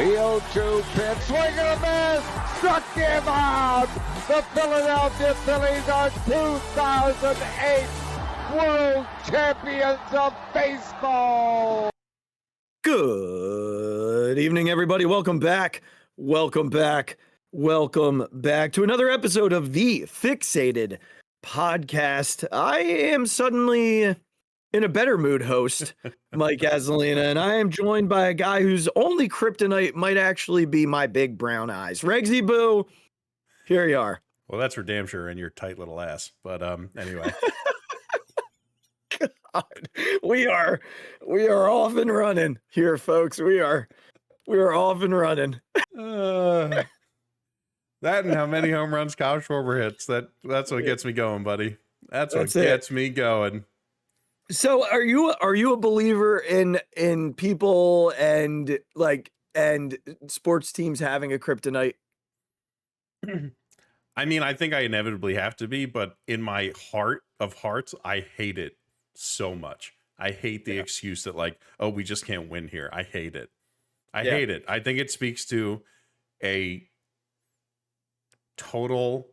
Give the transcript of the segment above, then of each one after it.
0-2 pitch, swing and a miss, struck him out. The Philadelphia Phillies are 2008 World Champions of Baseball. Good evening, everybody. Welcome back to another episode of the Phixated Podcast. I am suddenly in a better mood, host Mike Azzalina, and I am joined by a guy whose only kryptonite might actually be my big brown eyes. Regzy Boo, here you are. Well, that's for damn sure in your tight little ass. But anyway. God, we are off and running here, folks. We are off and running. That and how many home runs Kyle Schwarber hits. That's what gets me going, buddy. That's what gets me going. So are you a believer in people and sports teams having a kryptonite? I mean, I think I inevitably have to be, but in my heart of hearts, I hate it so much. I hate the excuse that we just can't win here. I hate it. I hate it. I think it speaks to a total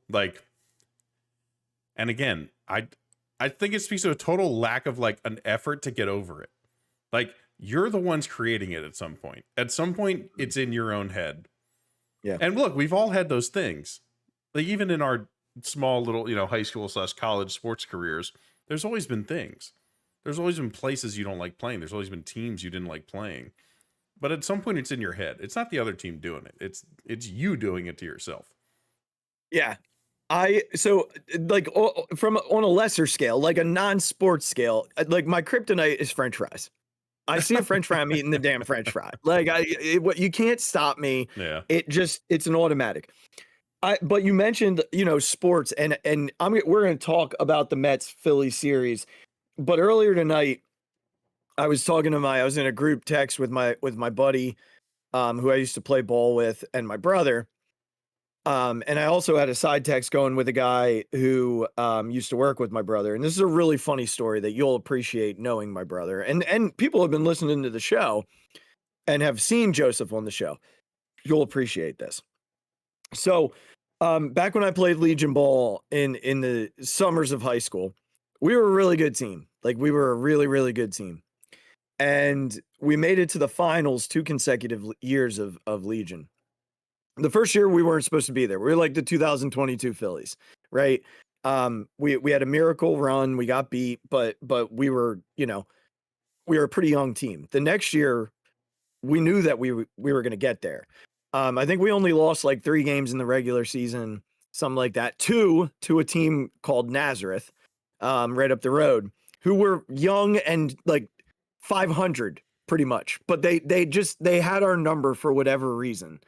and again, I think it speaks to a total lack of an effort to get over it. You're the ones creating it at some point. At some point, it's in your own head. Yeah. And look, we've all had those things. Even in our small little, high school / college sports careers, there's always been things. There's always been places you don't like playing. There's always been teams you didn't like playing. But at some point, it's in your head. It's not the other team doing it. It's you doing it to yourself. Yeah. On a lesser scale, a non-sports scale, my kryptonite is French fries. I see a French fry, I'm eating the damn French fry. You can't stop me. Yeah. It's an automatic. But you mentioned, sports, and we're going to talk about the Mets Phillies series. But earlier tonight, I was in a group text with my buddy, who I used to play ball with, and my brother. And I also had a side text going with a guy who used to work with my brother. And this is a really funny story that you'll appreciate knowing my brother. And people have been listening to the show and have seen Joseph on the show. You'll appreciate this. So back when I played Legion ball in the summers of high school, we were a really good team. We were a really, really good team. And we made it to the finals 2 consecutive years of Legion. The first year we weren't supposed to be there. We were the 2022 Phillies, right? We had a miracle run. We got beat, but we were a pretty young team. The next year, we knew that we were going to get there. I think we only lost 3 games in the regular season, something like that, to a team called Nazareth, right up the road, who were young and 500 pretty much, but they had our number for whatever reason.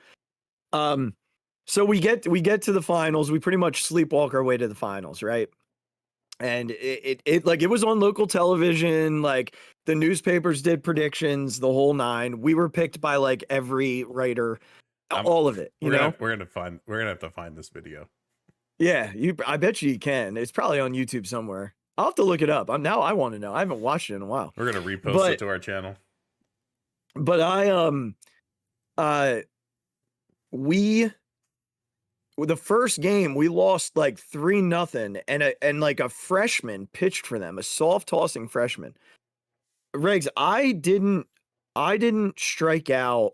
So we get to the finals. We pretty much sleepwalk our way to the finals, right? And it was on local television. The newspapers did predictions, the whole 9. We were picked by every writer, all of it. We're gonna have to find this video. Yeah, I bet you can. It's probably on YouTube somewhere. I'll have to look it up. I want to know. I haven't watched it in a while. We're gonna repost it to our channel. But the first game we lost 3-0, and a freshman pitched for them, a soft tossing freshman. Regz, I didn't strike out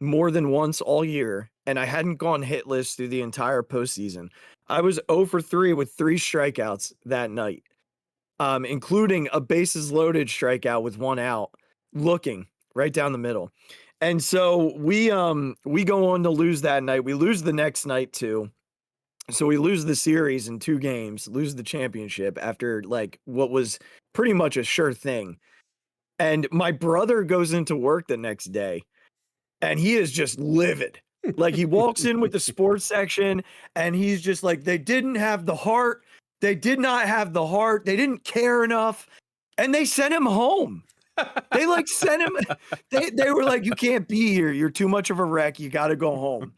more than once all year, and I hadn't gone hitless through the entire postseason. I was 0 for 3 with 3 strikeouts that night, including a bases loaded strikeout with 1 out, looking right down the middle. And so we go on to lose that night. We lose the next night too. So we lose the series in 2 games, lose the championship after what was pretty much a sure thing. And my brother goes into work the next day and he is just livid. He walks in with the sports section and he's just they didn't have the heart. They did not have the heart. They didn't care enough. And they sent him home. They sent him. They were you can't be here. You're too much of a wreck. You got to go home.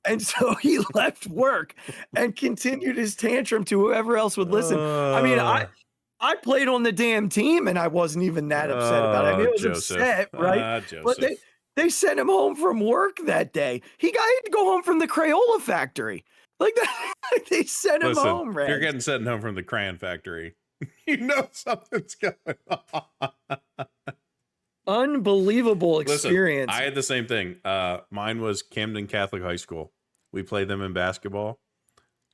And so he left work and continued his tantrum to whoever else would listen. I mean, I played on the damn team and I wasn't even that upset about it. I mean, I was upset, right? They sent him home from work that day. He had to go home from the Crayola factory. Like that, they sent him home, If Regz. you're getting sent home from the crayon factory, you know something's going on. Unbelievable experience. Listen, I had the same thing. Mine was Camden Catholic High School. We played them in basketball.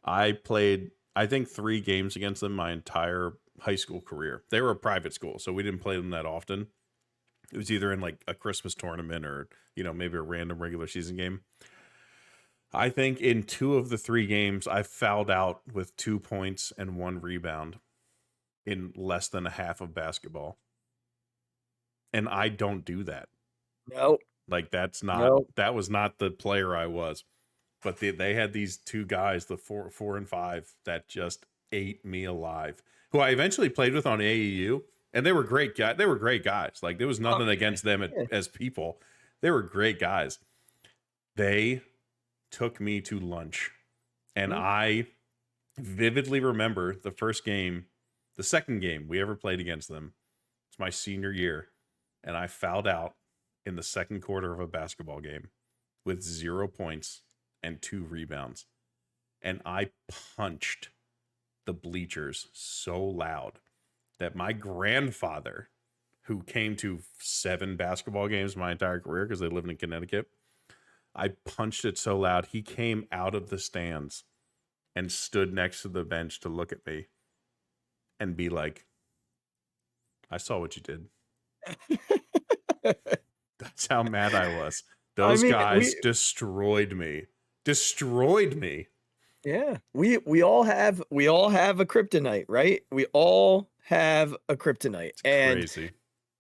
I played, I think, 3 games against them my entire high school career. They were a private school, so we didn't play them that often. It was either in like a Christmas tournament or, maybe a random regular season game. I think in 2 of the 3 games, I fouled out with 2 points and 1 rebound in less than a half of basketball. And I don't do that. Nope. Like that was not the player I was. But they had these 2 guys, the 4 and 5, that just ate me alive. Who I eventually played with on AAU, and they were great guys. They were great guys. Like there was nothing against them as people. They were great guys. They took me to lunch, and I vividly remember the second game we ever played against them. It's my senior year, and I fouled out in the second quarter of a basketball game with 0 points and 2 rebounds. And I punched the bleachers so loud that my grandfather, who came to 7 basketball games my entire career because they lived in Connecticut, I punched it so loud, he came out of the stands and stood next to the bench to look at me and be like, I saw what you did. That's how mad I was. Those guys destroyed me. Yeah. We all have a kryptonite, right? We all have a kryptonite. It's crazy.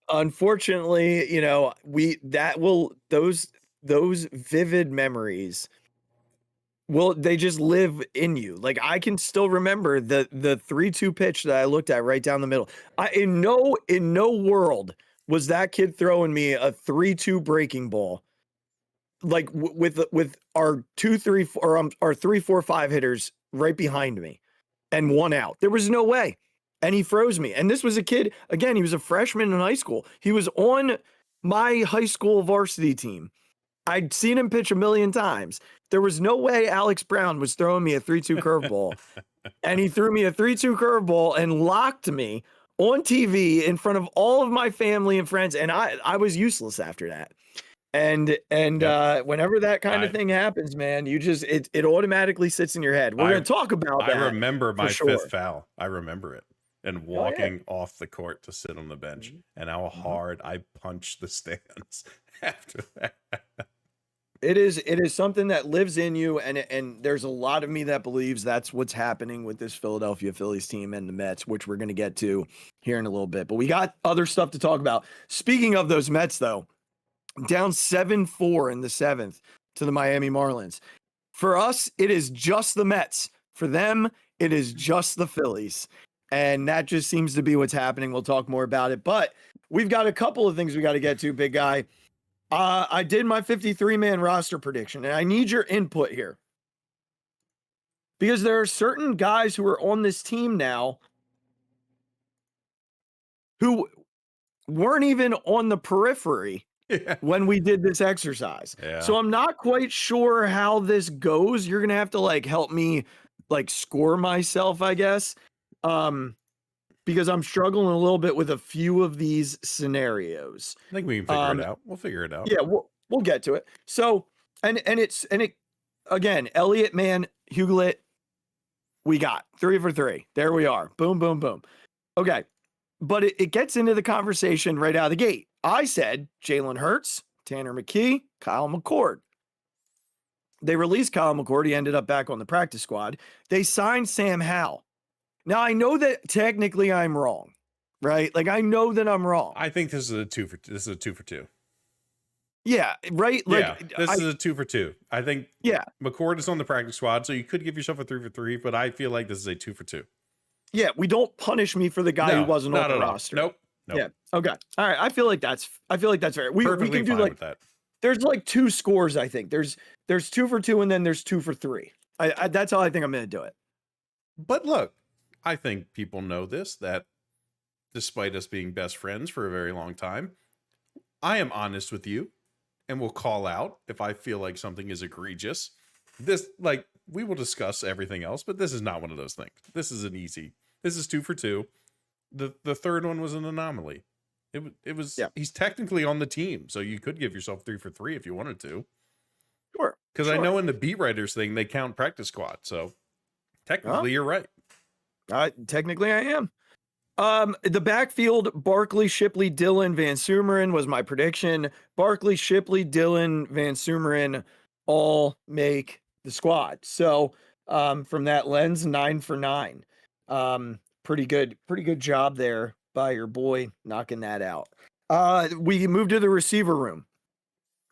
Unfortunately, those vivid memories they just live in you. Like I can still remember the 3-2 pitch that I looked at right down the middle. In no world was that kid throwing me a 3-2 breaking ball like with our 2-3 or our 3-4-5 hitters right behind me and 1 out. There was no way. And he froze me. And this was a kid, again, he was a freshman in high school. He was on my high school varsity team. I'd seen him pitch a million times. There was no way Alex Brown was throwing me a 3-2 curveball. And he threw me a 3-2 curveball and locked me on TV in front of all of my family and friends. And I was useless after that. And whenever that kind of thing happens, man, you just, it automatically sits in your head. We're going to talk about that. I remember my 5th foul. I remember it. And walking off the court to sit on the bench and how hard I punched the stands after that. It is something that lives in you, and there's a lot of me that believes that's what's happening with this Philadelphia Phillies team and the Mets, which we're going to get to here in a little bit. But we got other stuff to talk about. Speaking of those Mets, though, down 7-4 in the 7th to the Miami Marlins. For us, it is just the Mets. For them, it is just the Phillies. And that just seems to be what's happening. We'll talk more about it. But we've got a couple of things we got to get to, big guy. I did my 53-man roster prediction, and I need your input here. Because there are certain guys who are on this team now who weren't even on the periphery when we did this exercise. Yeah. So I'm not quite sure how this goes. You're going to have to help me score myself, I guess. Because I'm struggling a little bit with a few of these scenarios. I think we can figure it out. We'll figure it out. Yeah, we'll get to it. So, and it again, Elliott, man, Hughlett, we got 3 for 3. There we are. Boom, boom, boom. Okay. But it gets into the conversation right out of the gate. I said Jalen Hurts, Tanner McKee, Kyle McCord. They released Kyle McCord. He ended up back on the practice squad. They signed Sam Howell. Now, I know that technically I'm wrong, right? I know that I'm wrong. I think this is a 2 for 2. Yeah, right? This is a 2 for 2. I think McCord is on the practice squad, so you could give yourself a 3 for 3, but I feel like this is a 2 for 2. Yeah, we don't punish me for the guy who wasn't on the roster. Nope. Yeah. Okay. All right. I feel like that's fair. We can do with that. There's 2 scores, I think. There's 2 for 2 and then there's 2 for 3. That's how I think I'm going to do it. But look, I think people know this, that despite us being best friends for a very long time, I am honest with you and will call out if I feel like something is egregious. This, like, we will discuss everything else, but this is not one of those things. This is this is 2 for 2. The third one was an anomaly. It was, he's technically on the team, so you could give yourself 3 for 3 if you wanted to. Sure. Because I know in the beat writers thing, they count practice squad. So technically you're right. Technically I am. The backfield, Barkley, Shipley, Dillon, Van Sumeren was my prediction. Barkley, Shipley, Dillon, Van Sumeren all make the squad. So from that lens, 9 for 9. Pretty good job there by your boy knocking that out. We moved to the receiver room.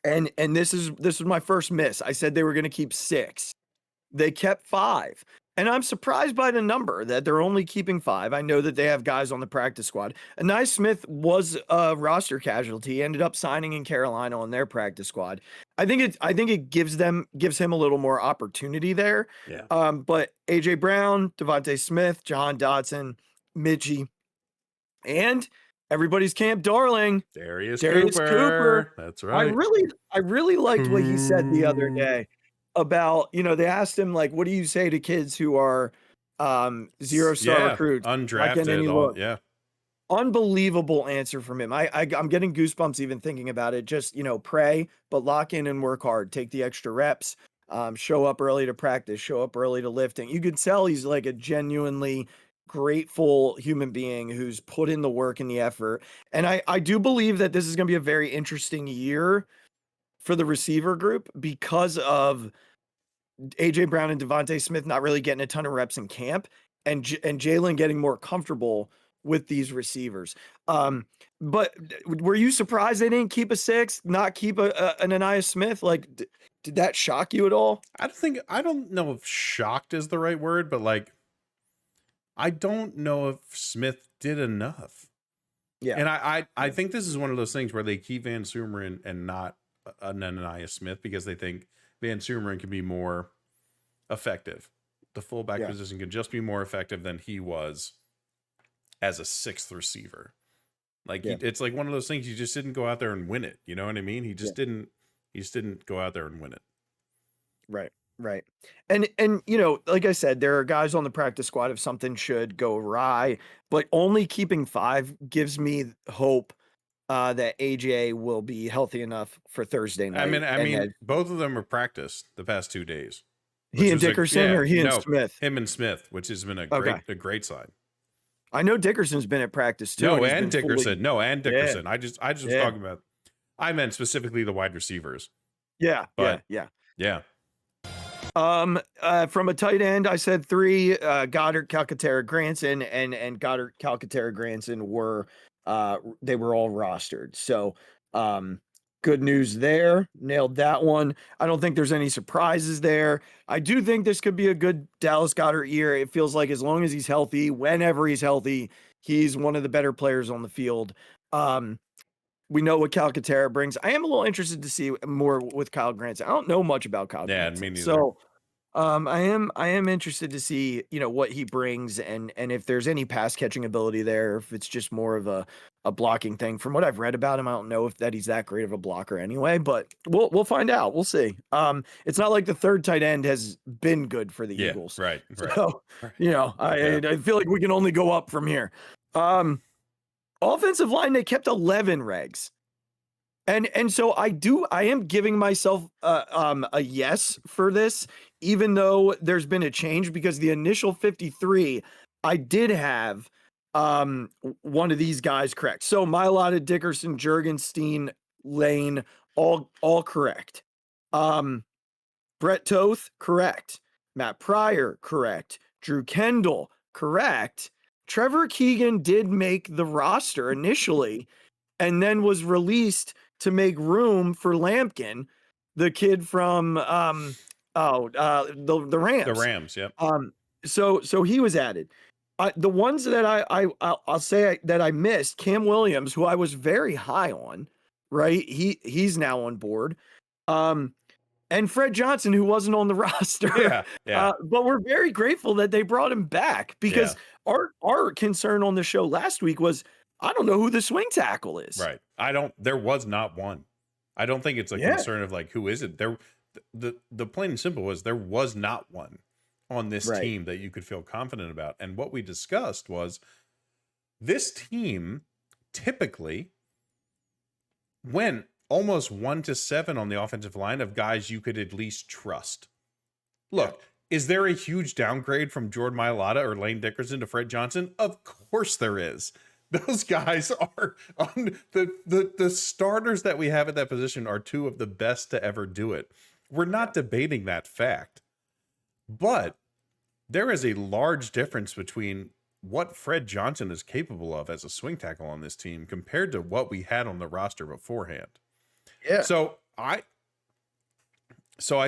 And this is my first miss. I said they were going to keep 6. They kept 5. And I'm surprised by the number that they're only keeping 5. I know that they have guys on the practice squad. Anais Smith was a roster casualty, ended up signing in Carolina on their practice squad. I think it gives him a little more opportunity there. Yeah. But AJ Brown, Devontae Smith, Jahan Dotson, Mitchie, and everybody's camp darling, Darius Cooper. That's right. I really liked what he said the other day about, they asked him, like, what do you say to kids who are 0-star recruits? Undrafted. Unbelievable answer from him. I'm getting goosebumps even thinking about it. Just, pray, but lock in and work hard. Take the extra reps. Show up early to practice. Show up early to lifting. You could tell he's like a genuinely grateful human being who's put in the work and the effort. And I do believe that this is going to be a very interesting year for the receiver group because of AJ Brown and Devontae Smith not really getting a ton of reps in camp, and Jalen getting more comfortable with these receivers. But were you surprised they didn't keep a 6, not keep an Anais Smith? Like, did that shock you at all? I don't know if shocked is the right word, but like, I don't know if Smith did enough. Yeah. And I think this is one of those things where they keep Van Sumeren and not an Anais Smith because they think Van Sumeren can be more effective. The fullback position can just be more effective than he was as a 6th receiver. Like it's like one of those things, you just didn't go out there and win it. You know what I mean? He just didn't go out there and win it. Right. And like I said, there are guys on the practice squad if something should go awry, but only keeping 5 gives me hope that AJ will be healthy enough for Thursday night. I mean, both of them are practiced the past 2 days. He and Dickerson or he and Smith? Him and Smith, which has been a great sign. I know Dickerson's been at practice too. And Dickerson. Yeah. I just was talking about, I meant specifically the wide receivers. Yeah. From a tight end, I said 3, Goddard, Calcaterra, Granson, and Goddard, Calcaterra, Granson were they were all rostered. So good news there. Nailed that one. I don't think there's any surprises there. I do think this could be a good Dallas Goddard year. It feels like as long as he's healthy, whenever he's healthy, he's one of the better players on the field. We know what Calcaterra brings. I am a little interested to see more with Kyle Granson. I don't know much about Kyle Granson. Me neither. So I am interested to see, what he brings and if there's any pass catching ability there, if it's just more of a blocking thing. From what I've read about him, I don't know if he's that great of a blocker anyway, but we'll find out. We'll see. It's not like the third tight end has been good for the Eagles. Right. So, I feel like we can only go up from here. Offensive line, they kept 11 Regz. And so I am giving myself a yes for this, even though there's been a change, because the initial 53, I did have one of these guys correct. So Mailata, Dickerson, Jurgenstein, Lane, all correct. Brett Toth, correct. Matt Pryor, correct. Drew Kendall, correct. Trevor Keegan did make the roster initially and then was released to make room for Lampkin, the kid from the Rams. The Rams, yep. So he was added. The ones that I'll say that I missed, Cam Williams, who I was very high on, right? He's now on board. And Fred Johnson, who wasn't on the roster. Yeah. But we're very grateful that they brought him back, because our concern on the show last week was, I don't know who the swing tackle is. Right. There was not one. I don't think it's a concern of like, who is it? The plain and simple was there was not one on this team that you could feel confident about. And what we discussed was this team typically went almost 1 to 7 on the offensive line of guys you could at least trust. Look, is there a huge downgrade from Jordan Mailata or Lane Dickerson to Fred Johnson? Of course there is. Those guys are on the starters that we have at that position are two of the best to ever do it. We're not debating that fact, but there is a large difference between what Fred Johnson is capable of as a swing tackle on this team compared to what we had on the roster beforehand. Yeah. So I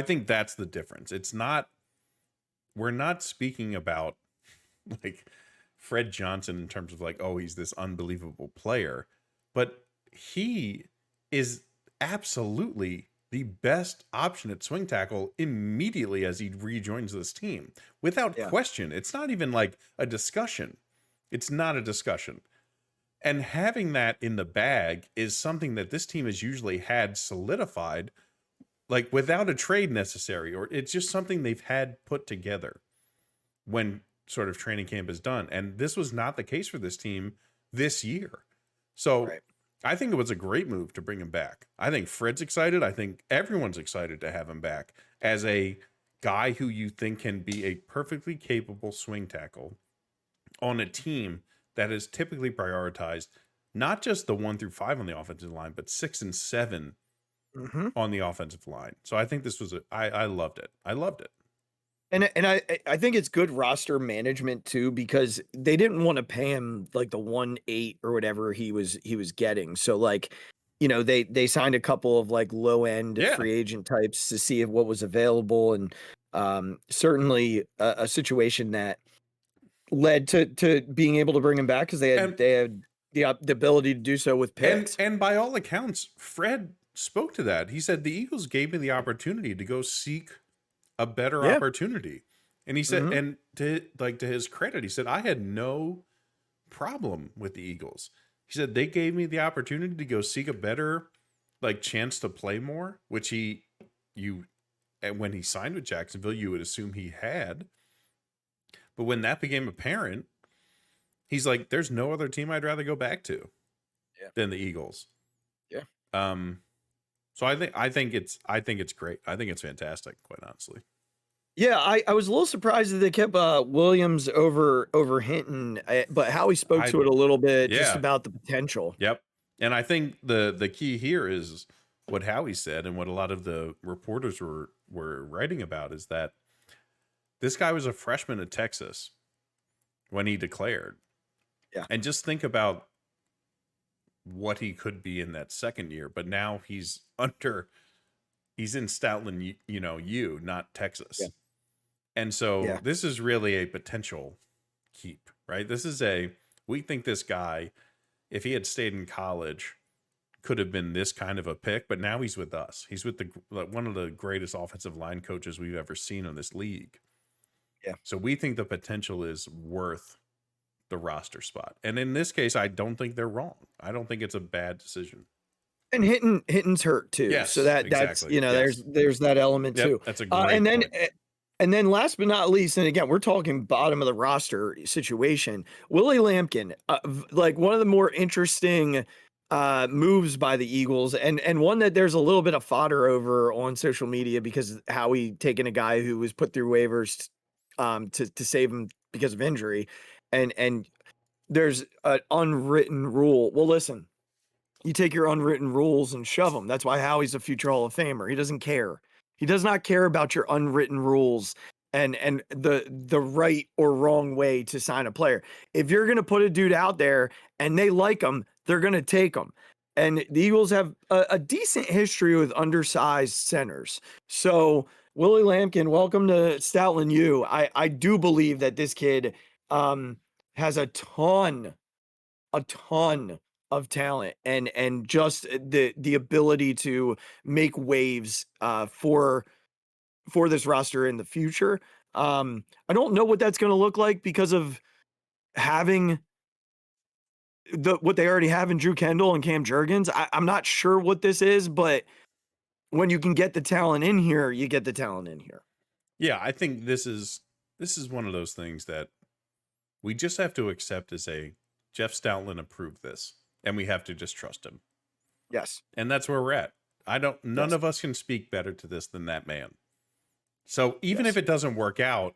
think that's the difference. We're not speaking about like Fred Johnson in terms of like, oh, he's this unbelievable player, but he is absolutely the best option at swing tackle immediately as he rejoins this team without question. It's not even like a discussion. It's not a discussion. And having that in the bag is something that this team has usually had solidified, like without a trade necessary, or it's just something they've had put together when sort of training camp is done. And this was not the case for this team this year. So I think it was a great move to bring him back. I think Fred's excited. I think everyone's excited to have him back as a guy who you think can be a perfectly capable swing tackle on a team that is typically prioritized, not just the 1 through 5 on the offensive line, but 6 and 7 on the offensive line. So I think this was I loved it. I loved it. And I think it's good roster management too, because they didn't want to pay him like the 1.8 or whatever he was getting. So like, you know, they signed a couple of like low end free agent types to see what was available, and certainly a situation that led to being able to bring him back because they had the ability to do so with picks. And by all accounts, Fred spoke to that. He said the Eagles gave me the opportunity to go seek a better opportunity. And he said, and to his credit, he said, I had no problem with the Eagles. He said, they gave me the opportunity to go seek a better like chance to play more, which and when he signed with Jacksonville, you would assume he had. But when that became apparent, he's like, there's no other team I'd rather go back to than the Eagles. Yeah. So I think it's great. I think it's fantastic, quite honestly. Yeah, I was a little surprised that they kept Williams over Hinton, but Howie spoke to it a little bit just about the potential. Yep. And I think the key here is what Howie said, and what a lot of the reporters were writing about, is that this guy was a freshman at Texas when he declared. Yeah. And just think about what he could be in that second year, but now he's in Stoutland, not Texas. Yeah. And so this is really a potential keep, right? We think this guy, if he had stayed in college, could have been this kind of a pick, but now he's with us. He's with one of the greatest offensive line coaches we've ever seen in this league. Yeah. So we think the potential is worth the roster spot. And in this case, I don't think they're wrong. I don't think it's a bad decision. And Hinton's hurt too. Yes, so that's, there's that element too. That's a great point. And then last but not least, and again, we're talking bottom of the roster situation, Willie Lampkin, like one of the more interesting moves by the Eagles, and one that there's a little bit of fodder over on social media because Howie taking a guy who was put through waivers to save him because of injury. And there's an unwritten rule. Well, listen, you take your unwritten rules and shove them. That's why Howie's a future Hall of Famer. He doesn't care. He does not care about your unwritten rules and the right or wrong way to sign a player. If you're going to put a dude out there and they like him, they're going to take him. And the Eagles have a decent history with undersized centers. So Willie Lampkin, welcome to Stoutland U. I do believe that this kid has a ton of talent and just the ability to make waves for this roster in the future. I don't know what that's going to look like because of having what they already have in Drew Kendall and Cam Jurgens. I'm not sure what this is, but when you can get the talent in here, you get the talent in here. Yeah, I think this is one of those things that we just have to accept as a Jeff Stoutland approved this, and we have to just trust him. Yes. And that's where we're at. None of us can speak better to this than that man. So even if it doesn't work out,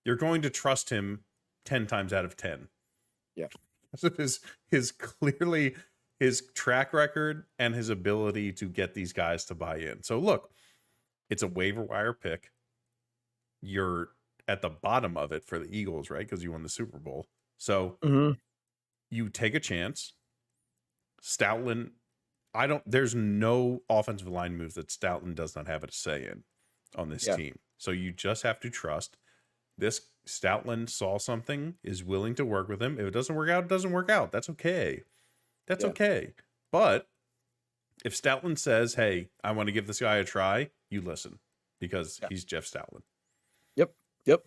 you're going to trust him 10 times out of 10. Yeah. Because of his track record and his ability to get these guys to buy in. So look, it's a waiver wire pick. You're at the bottom of it for the Eagles, right? Because you won the Super Bowl. So you take a chance. Stoutland, there's no offensive line moves that Stoutland does not have a say in on this team. So you just have to trust this. Stoutland saw something, is willing to work with him. If it doesn't work out, it doesn't work out. That's okay. That's okay. But if Stoutland says, hey, I want to give this guy a try, you listen, because he's Jeff Stoutland. Yep.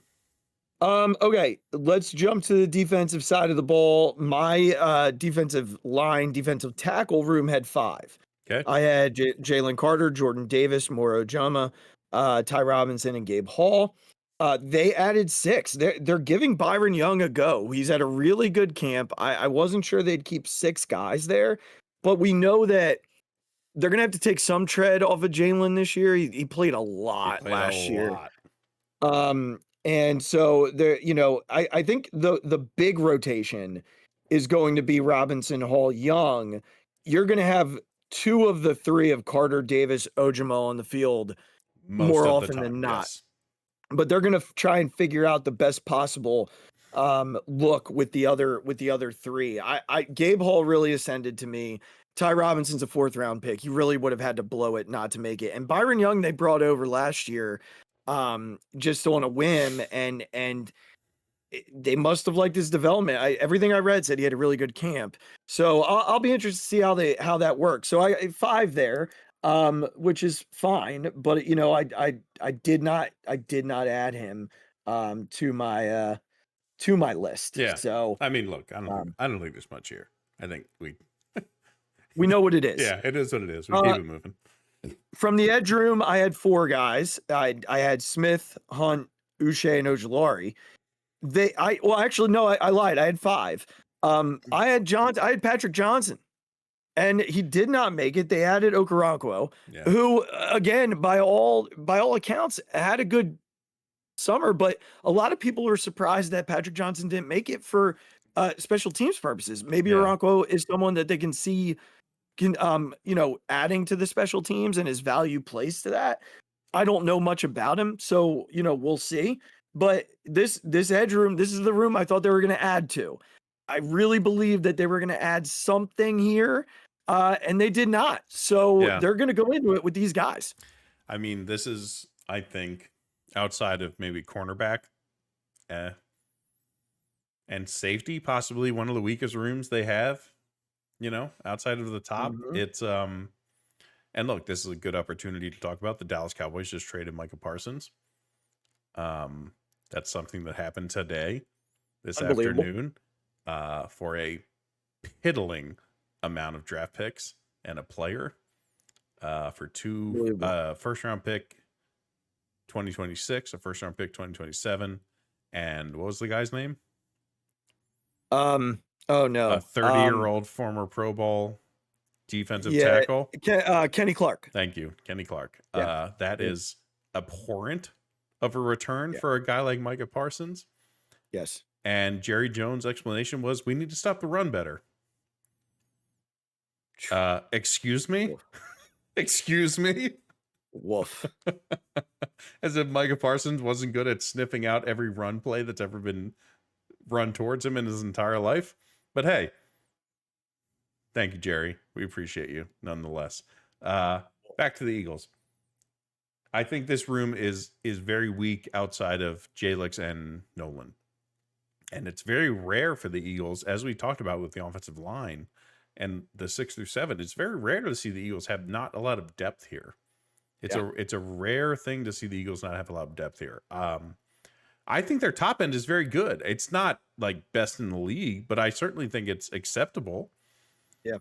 Okay, let's jump to the defensive side of the ball. My defensive tackle room had 5. Okay. I had Jalen Carter, Jordan Davis, Moro Jama, Ty Robinson, and Gabe Hall. They added 6. They're giving Byron Young a go. He's at a really good camp. I wasn't sure they'd keep 6 guys there, but we know that they're gonna have to take some tread off of Jalen this year. He played a lot last year. And so there, I think the big rotation is going to be Robinson, Hall, Young. You're going to have 2 of the 3 of Carter, Davis, Ojimo on the field more often than not. Yes. But they're going to try and figure out the best possible look with the other 3. Gabe Hall really ascended to me. Ty Robinson's a 4th round pick. He really would have had to blow it not to make it. And Byron Young, they brought over last year just on a whim, and they must have liked his development. Everything I read said he had a really good camp. So I'll be interested to see how that works. So I 5 there, which is fine, but I did not add him to my list. Yeah. So I mean, look, I don't think there's much here. I think we know what it is. Yeah, it is what it is. We keep it moving. From the edge room, I had 4 guys. I had Smith, Hunt, Uche, and Ojulari. I lied. I had 5. I had Patrick Johnson, and he did not make it. They added Okoronkwo, who, again, by all accounts, had a good summer. But a lot of people were surprised that Patrick Johnson didn't make it for special teams purposes. Maybe Okoronkwo is someone that they can see adding to the special teams and his value plays to that. I don't know much about him, so we'll see. But this edge room, this is the room I thought they were going to add to. I really believed that they were going to add something here, and they did not. So they're going to go into it with these guys. I mean, this is, I think, outside of maybe cornerback and safety, possibly one of the weakest rooms they have. Outside of the top, it's and look, this is a good opportunity to talk about the Dallas Cowboys just traded Micah Parsons. That's something that happened today, this afternoon, for a piddling amount of draft picks and a player, for 2 first round pick 2026, a first round pick 2027, and what was the guy's name? Oh no! A 30-year-old former Pro Bowl defensive tackle, Kenny Clark. Thank you, Kenny Clark. That is abhorrent of a return for a guy like Micah Parsons. Yes. And Jerry Jones' explanation was, "We need to stop the run better." Excuse me, excuse me. Woof. As if Micah Parsons wasn't good at sniffing out every run play that's ever been run towards him in his entire life. But hey, thank you, Jerry. We appreciate you nonetheless. Back to the Eagles. I think this room is very weak outside of Jalix and Nolan. And it's very rare for the Eagles, as we talked about with the offensive line and the 6 through 7. It's very rare to see the Eagles have not a lot of depth here. It's a rare thing to see the Eagles not have a lot of depth here. I think their top end is very good. It's not like best in the league, but I certainly think it's acceptable. Yeah.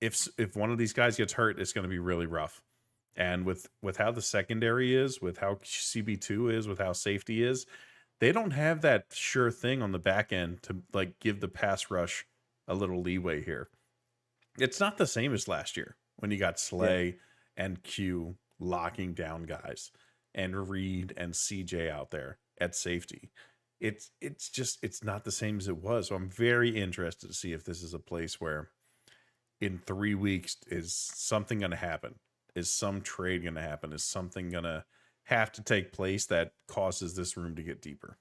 If one of these guys gets hurt, it's going to be really rough. And with how the secondary is, with how CB2 is, with how safety is, they don't have that sure thing on the back end to like give the pass rush a little leeway here. It's not the same as last year when you got Slay and Q locking down guys and Reed and CJ out there at safety. It's not the same as it was. So I'm very interested to see if this is a place where in 3 weeks is something going to happen. Is some trade going to happen? Is something going to have to take place that causes this room to get deeper?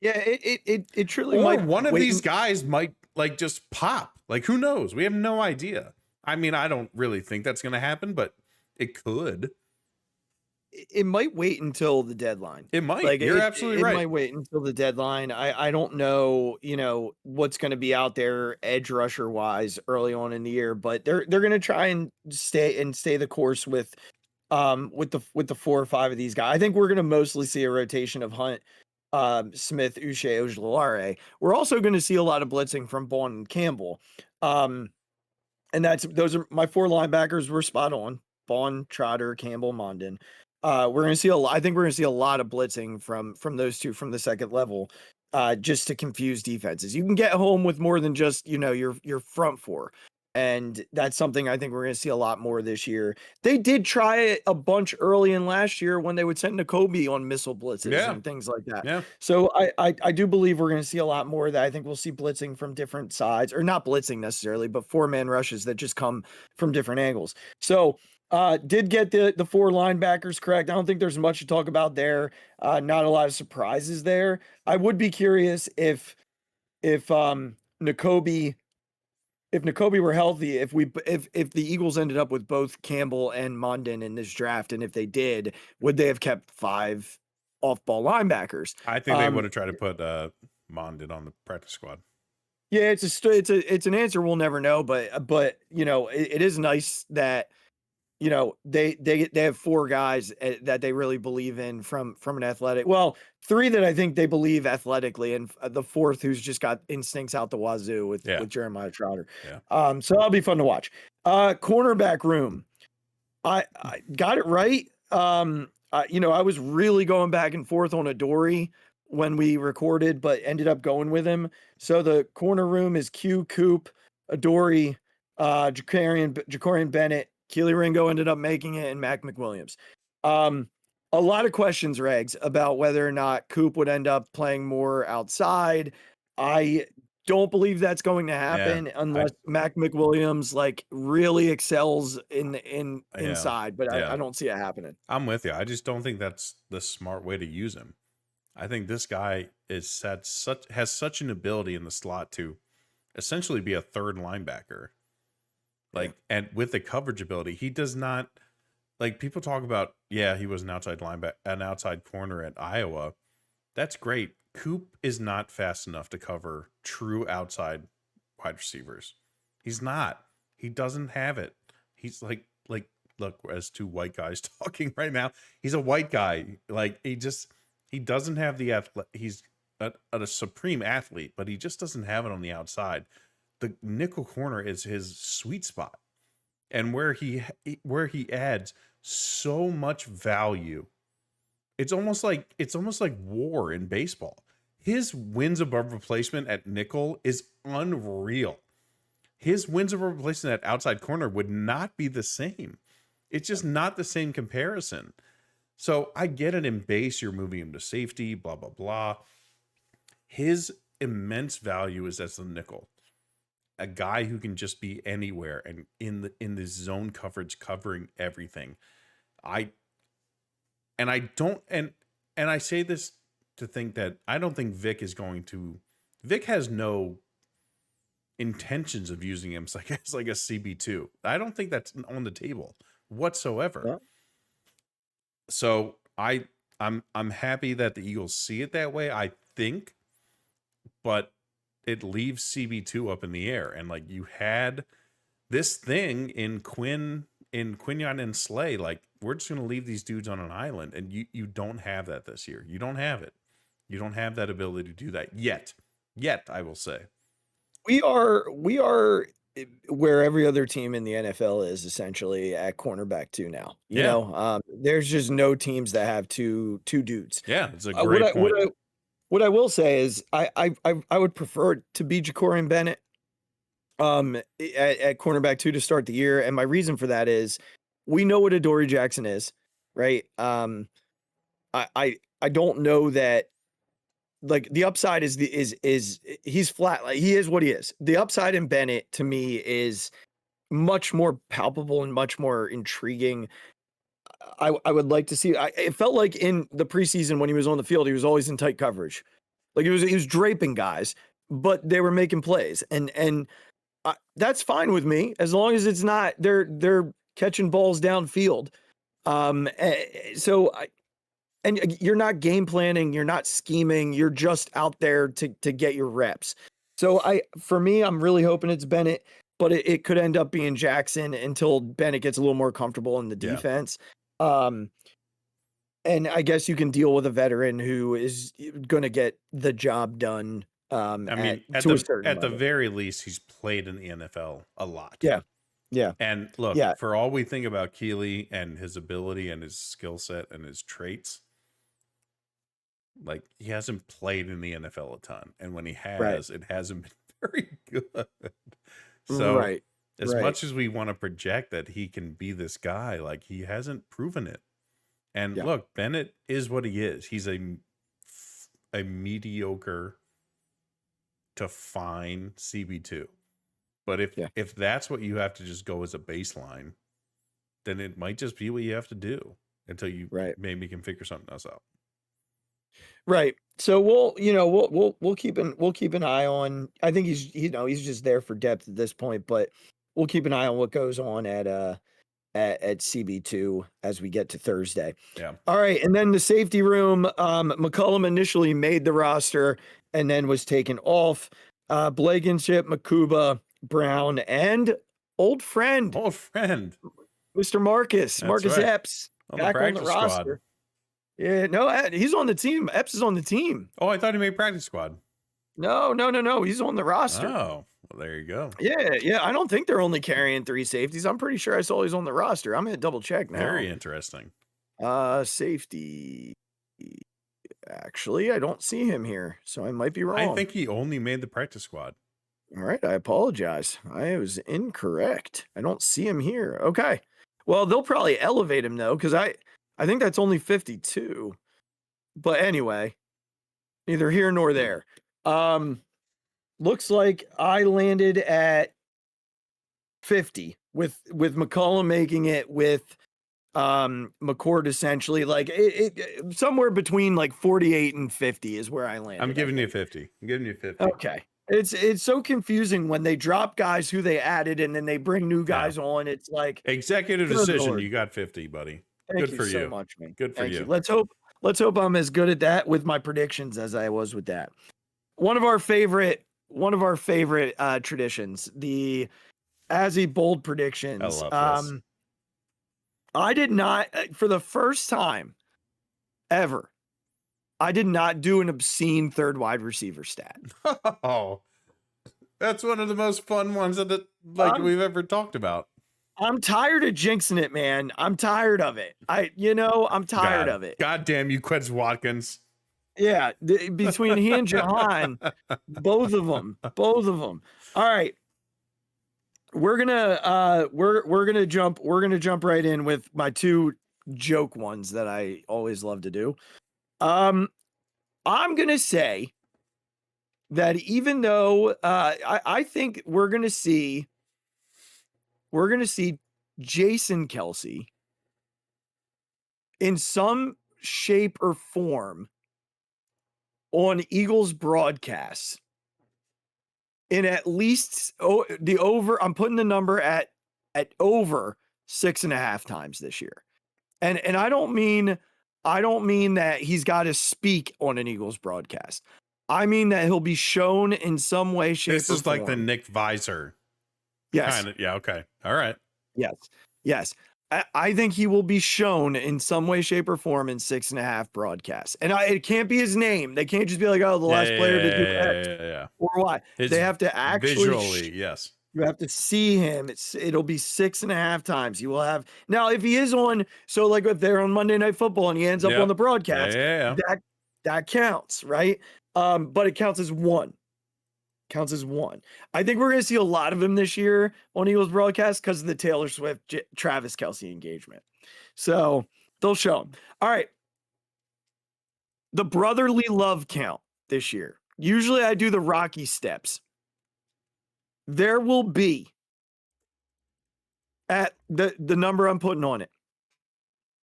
Yeah, it truly or might. One of these guys might like just pop. Like, who knows? We have no idea. I mean, I don't really think that's going to happen, but it could. It might wait until the deadline. It might. Like, you're absolutely right. It might wait until the deadline. I don't know, what's going to be out there edge rusher wise early on in the year, but they're going to try and stay the course with the 4 or 5 of these guys. I think we're going to mostly see a rotation of Hunt, Smith, Uche, Ojulari. We're also going to see a lot of blitzing from Bond and Campbell. And those are my 4 linebackers were spot on. Bond, Trotter, Campbell, Mondin. We're going to see I think we're going to see a lot of blitzing from those two from the second level, just to confuse defenses. You can get home with more than just, your front 4. And that's something I think we're going to see a lot more this year. They did try it a bunch early in last year when they would send Nakobe on missile blitzes and things like that. Yeah. So I do believe we're going to see a lot more of that. I think we'll see blitzing from different sides, or not blitzing necessarily, but 4-man rushes that just come from different angles. So did get the 4 linebackers correct. I don't think there's much to talk about there. Not a lot of surprises there. I would be curious if Nakobe were healthy, if the Eagles ended up with both Campbell and Mondin in this draft, and if they did, would they have kept 5 off-ball linebackers? I think they would have tried to put Mondin on the practice squad. Yeah, it's an answer we'll never know, but it is nice that they have 4 guys that they really believe in from an athletic. Well, 3 that I think they believe athletically, and the 4th who's just got instincts out the wazoo with Jeremiah Trotter. Yeah. So that'll be fun to watch. Cornerback room, I got it right. I was really going back and forth on Adoree when we recorded, but ended up going with him. So the corner room is Q, Coop, Adoree, Jacorian Bennett. Keely Ringo ended up making it, and Mac McWilliams. A lot of questions, Regz, about whether or not Coop would end up playing more outside. I don't believe that's going to happen unless Mac McWilliams really excels inside, but I don't see it happening. I'm with you. I just don't think that's the smart way to use him. I think this guy has such an ability in the slot to essentially be a 3rd linebacker. And with the coverage ability, he does not, people talk about, he was an outside linebacker, an outside corner at Iowa. That's great. Coop is not fast enough to cover true outside wide receivers. He's not. He doesn't have it. He's look, as 2 white guys talking right now, he's a white guy. He doesn't have the he's a supreme athlete, but he just doesn't have it on the outside. The nickel corner is his sweet spot, and where he adds so much value. It's almost like war in baseball. His wins above replacement at nickel is unreal. His wins above replacement at outside corner would not be the same. It's just not the same comparison. So I get it, in base, you're moving him to safety, blah, blah, blah. His immense value is as the nickel. A guy who can just be anywhere and in the zone coverage, covering everything. I say this to think that I don't think Vic has no intentions of using him as like a CB2. I don't think that's on the table whatsoever. Yeah. So I'm happy that the Eagles see it that way, I think, but it leaves CB2 up in the air. And you had this thing in Quinn in Quinion and Slay, like we're just going to leave these dudes on an island, and you don't have that this year. You don't have it. You don't have that ability to do that yet. I will say we are where every other team in the NFL is essentially at cornerback 2 now. You know, there's just no teams that have two dudes. Yeah, it's a great point. What I will say is I would prefer it to be Ja'Cory Bennett at cornerback 2 to start the year, and my reason for that is we know what Adoree Jackson is, right? I don't know that, like, the upside is he's flat, like he is what he is. The upside in Bennett to me is much more palpable and much more intriguing. I would like to see. It felt like in the preseason when he was on the field, he was always in tight coverage, like he was draping guys, but they were making plays, and that's fine with me as long as it's not they're catching balls downfield. And you're not game planning, you're not scheming, you're just out there to get your reps. So for me, I'm really hoping it's Bennett, but it could end up being Jackson until Bennett gets a little more comfortable in the defense. And I guess you can deal with a veteran who is going to get the job done. I mean, at the very least, he's played in the NFL a lot. Yeah. And look, for all we think about Keely and his ability and his skill set and his traits, like, he hasn't played in the NFL a ton. And when he has, it hasn't been very good. So as much as we want to project that he can be this guy, like, he hasn't proven it. And look, Bennett is what he is. He's a mediocre to fine CB2. But if that's what you have to just go as a baseline, then it might just be what you have to do until you maybe can figure something else out. Right. So we'll keep an eye on. I think he's just there for depth at this point, but we'll keep an eye on what goes on at CB2 as we get to Thursday. Yeah. All right, and then the safety room. McCollum initially made the roster and then was taken off. Blankenship, Makuba, Brown, and old friend, Mr. Marcus Epps, back on the roster. Squad. Yeah, no, he's on the team. Epps is on the team. Oh, I thought he made practice squad. No. He's on the roster. Oh, well, there you go. Yeah. I don't think they're only carrying 3 safeties. I'm pretty sure I saw he's on the roster. I'm going to double check now. Very interesting. Safety. Actually, I don't see him here, so I might be wrong. I think he only made the practice squad. All right, I apologize. I was incorrect. I don't see him here. Okay. Well, they'll probably elevate him, though, because I think that's only 52. But anyway, neither here nor there. Looks like I landed at 50 with McCollum making it with McCord essentially. Like it somewhere between like 48 and 50 is where I landed. I'm giving you 50. Okay. It's so confusing when they drop guys who they added and then they bring new guys on. It's like executive decision. You got 50, buddy. Good for you so much, man. Good for you. Let's hope I'm as good at that with my predictions as I was with that. One of our favorite traditions, the Azzy bold predictions. I love this. I did not, for the first time ever, I did not do an obscene third wide receiver stat. Oh, that's one of the most fun ones that we've ever talked about. I'm tired of jinxing it, man. I'm tired of it. I'm tired of it. God damn you, Quez Watkins. Yeah, between he and Jahan, both of them. All right. We're gonna jump right in with my 2 joke ones that I always love to do. I'm gonna say that even though I think we're gonna see Jason Kelce in some shape or form on Eagles broadcasts in at least the over. I'm putting the number at over 6.5 times this year. And I don't mean that he's got to speak on an Eagles broadcast. I mean that he'll be shown in some way, shape, or form. This is like the Nick Visor. Yes. Kinda, yeah. Okay. All right. Yes. Yes. I think he will be shown in some way, shape, or form in 6.5 broadcasts. And it can't be his name. They can't just be like, oh, the last player to do X or Y. It's they have to actually visually, yes. You have to see him. It'll be 6.5 times. You will have now if he is on. So like if they're on Monday Night Football and he ends up on the broadcast, that counts, right? But it counts as one. Counts as one. I think we're going to see a lot of him this year on Eagles broadcast because of the Taylor Swift, Travis Kelce engagement. So they'll show him. All right. The brotherly love count this year. Usually I do the Rocky steps. There will be at the number I'm putting on it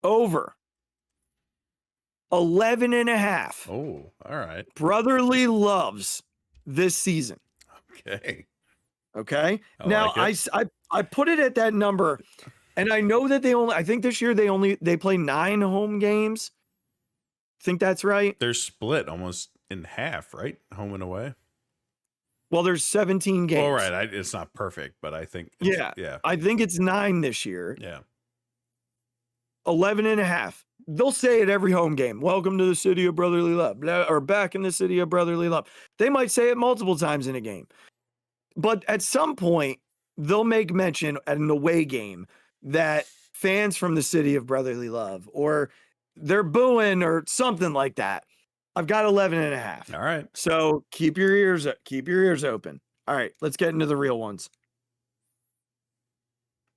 over 11.5. Oh, all right. Brotherly loves this season. Okay. Now I put it at that number, and I know that I think this year they play 9 home games. Think that's right? They're split almost in half, right? Home and away. Well, there's 17 games. All right. It's not perfect, but I think I think it's 9 this year. Yeah. 11.5. They'll say it every home game. Welcome to the city of brotherly love, or back in the city of brotherly love. They might say it multiple times in a game. But at some point, they'll make mention at an away game that fans from the city of brotherly love, or they're booing or something like that. I've got 11.5. All right. So keep your ears open. All right, let's get into the real ones.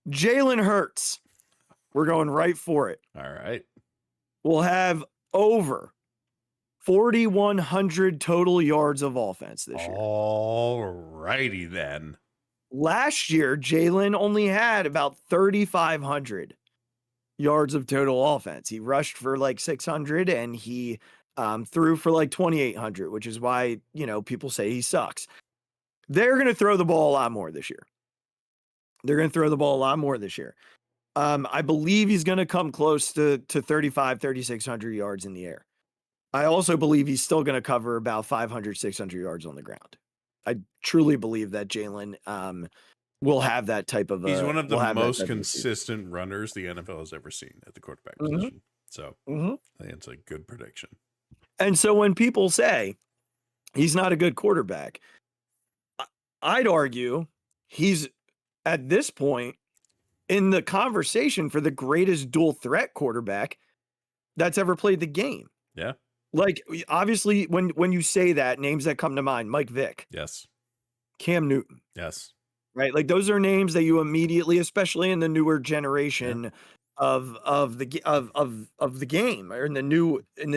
Jalen Hurts. We're going right for it. All right. We'll have over 4,100 total yards of offense this year. All righty then. Last year, Jalen only had about 3,500 yards of total offense. He rushed for like 600 and he threw for like 2,800, which is why, people say he sucks. They're going to throw the ball a lot more this year. I believe he's going to come close to 3,600 yards in the air. I also believe he's still going to cover about 500, 600 yards on the ground. I truly believe that Jalen will have that type of. He's one of the most consistent runners the NFL has ever seen at the quarterback position. So I think it's a good prediction. And so when people say he's not a good quarterback, I'd argue he's at this point in the conversation for the greatest dual threat quarterback that's ever played the game. Yeah. Like, obviously, when you say that, names that come to mind, Mike Vick. Yes. Cam Newton. Yes. Right? Like, those are names that you immediately, especially in the newer generation of the game, or in the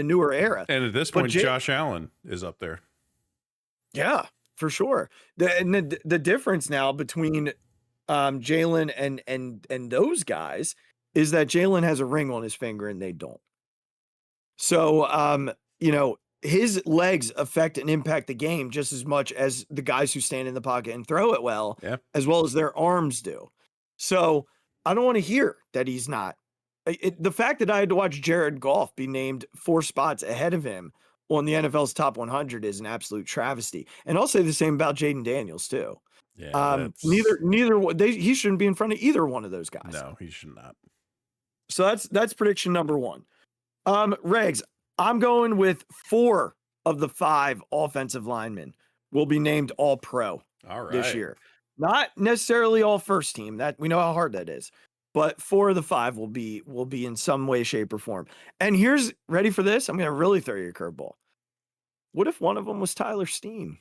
newer era. And at this point, Josh Allen is up there. Yeah, for sure. The difference now between Jalen and those guys is that Jalen has a ring on his finger and they don't. So, his legs affect and impact the game just as much as the guys who stand in the pocket and throw it well, as well as their arms do. So I don't want to hear that he's not. The fact that I had to watch Jared Goff be named 4 spots ahead of him on the NFL's top 100 is an absolute travesty. And I'll say the same about Jaden Daniels too. Yeah, he shouldn't be in front of either one of those guys. No, he should not. So that's prediction number 1. Regz, I'm going with 4 of the 5 offensive linemen will be named all pro this year. Not necessarily all first team. That we know how hard that is. But 4 of the 5 will be in some way, shape, or form. And here's, ready for this? I'm going to really throw you a curveball. What if one of them was Tyler Steen?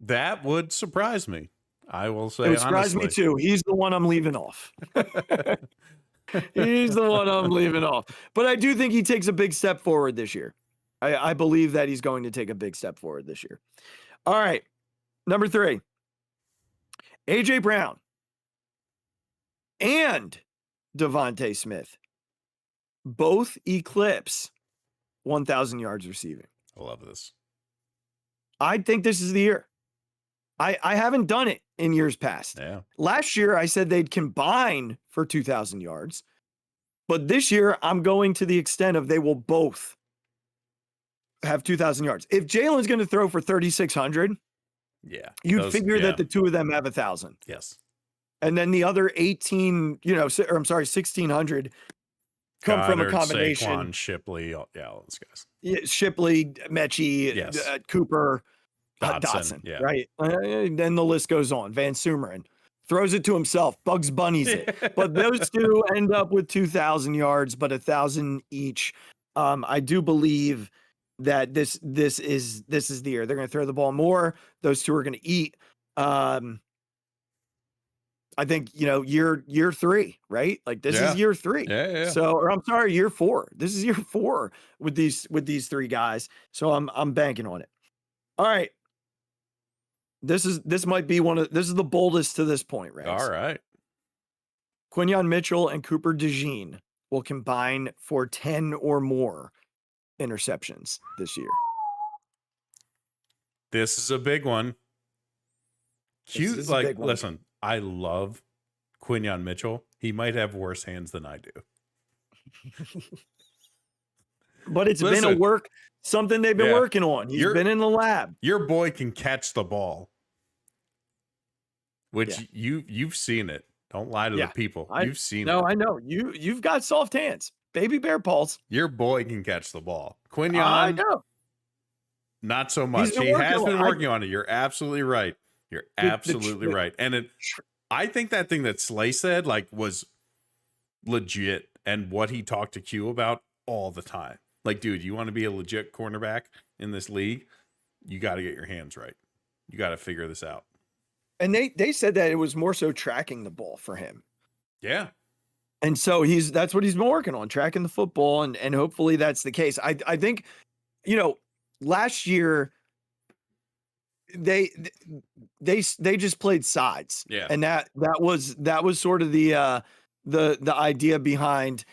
That would surprise me. I will say, it would surprise me too. He's the one I'm leaving off. He's the one I'm leaving off. But I do think he takes a big step forward this year. I believe that he's going to take a big step forward this year. All right. Number 3. A.J. Brown and Devontae Smith both eclipse 1,000 yards receiving. I love this. I think this is the year. I haven't done it in years past. Yeah. Last year, I said they'd combine for 2,000 yards. But this year, I'm going to the extent of they will both have 2,000 yards. If Jalen's going to throw for 3,600, you'd figure that the two of them have 1,000. Yes. And then the other 1,600 come from a combination. Saquon, Shipley, all those guys. Yeah, Shipley, Mechie, Yes. Cooper, Dotson, right? Then the list goes on. Van Sumeren throws it to himself. Bugs Bunnies it. But those two end up with 2,000 yards, but 1,000 each. I do believe that this is the year they're going to throw the ball more. Those two are going to eat. I think, year 3, right? Like this is year 3. Yeah. So, or I'm sorry, year 4. This is year 4 with these 3 guys. So I'm banking on it. All right. This is the boldest to this point, right? All right. Quinyon Mitchell and Cooper DeJean will combine for 10 or more interceptions this year. This is a big one. Cute, like, listen, I love Quinyon Mitchell. He might have worse hands than I do. But it's been something they've been working on. He's been in the lab. Your boy can catch the ball, which you've seen it. Don't lie to the people. You've seen it. No, I know. You've got soft hands. Baby bear paws. Your boy can catch the ball. Quinyon, I know. Not so much. He has been working on it. You're absolutely right. You're absolutely right. And I think that thing that Slay said was legit, and what he talked to Q about all the time. Like, dude, you want to be a legit cornerback in this league? You got to get your hands right. You got to figure this out. And they said that it was more so tracking the ball for him. Yeah. And so that's what he's been working on, tracking the football, and hopefully that's the case. I think, last year they just played sides. Yeah. And that was sort of the idea behind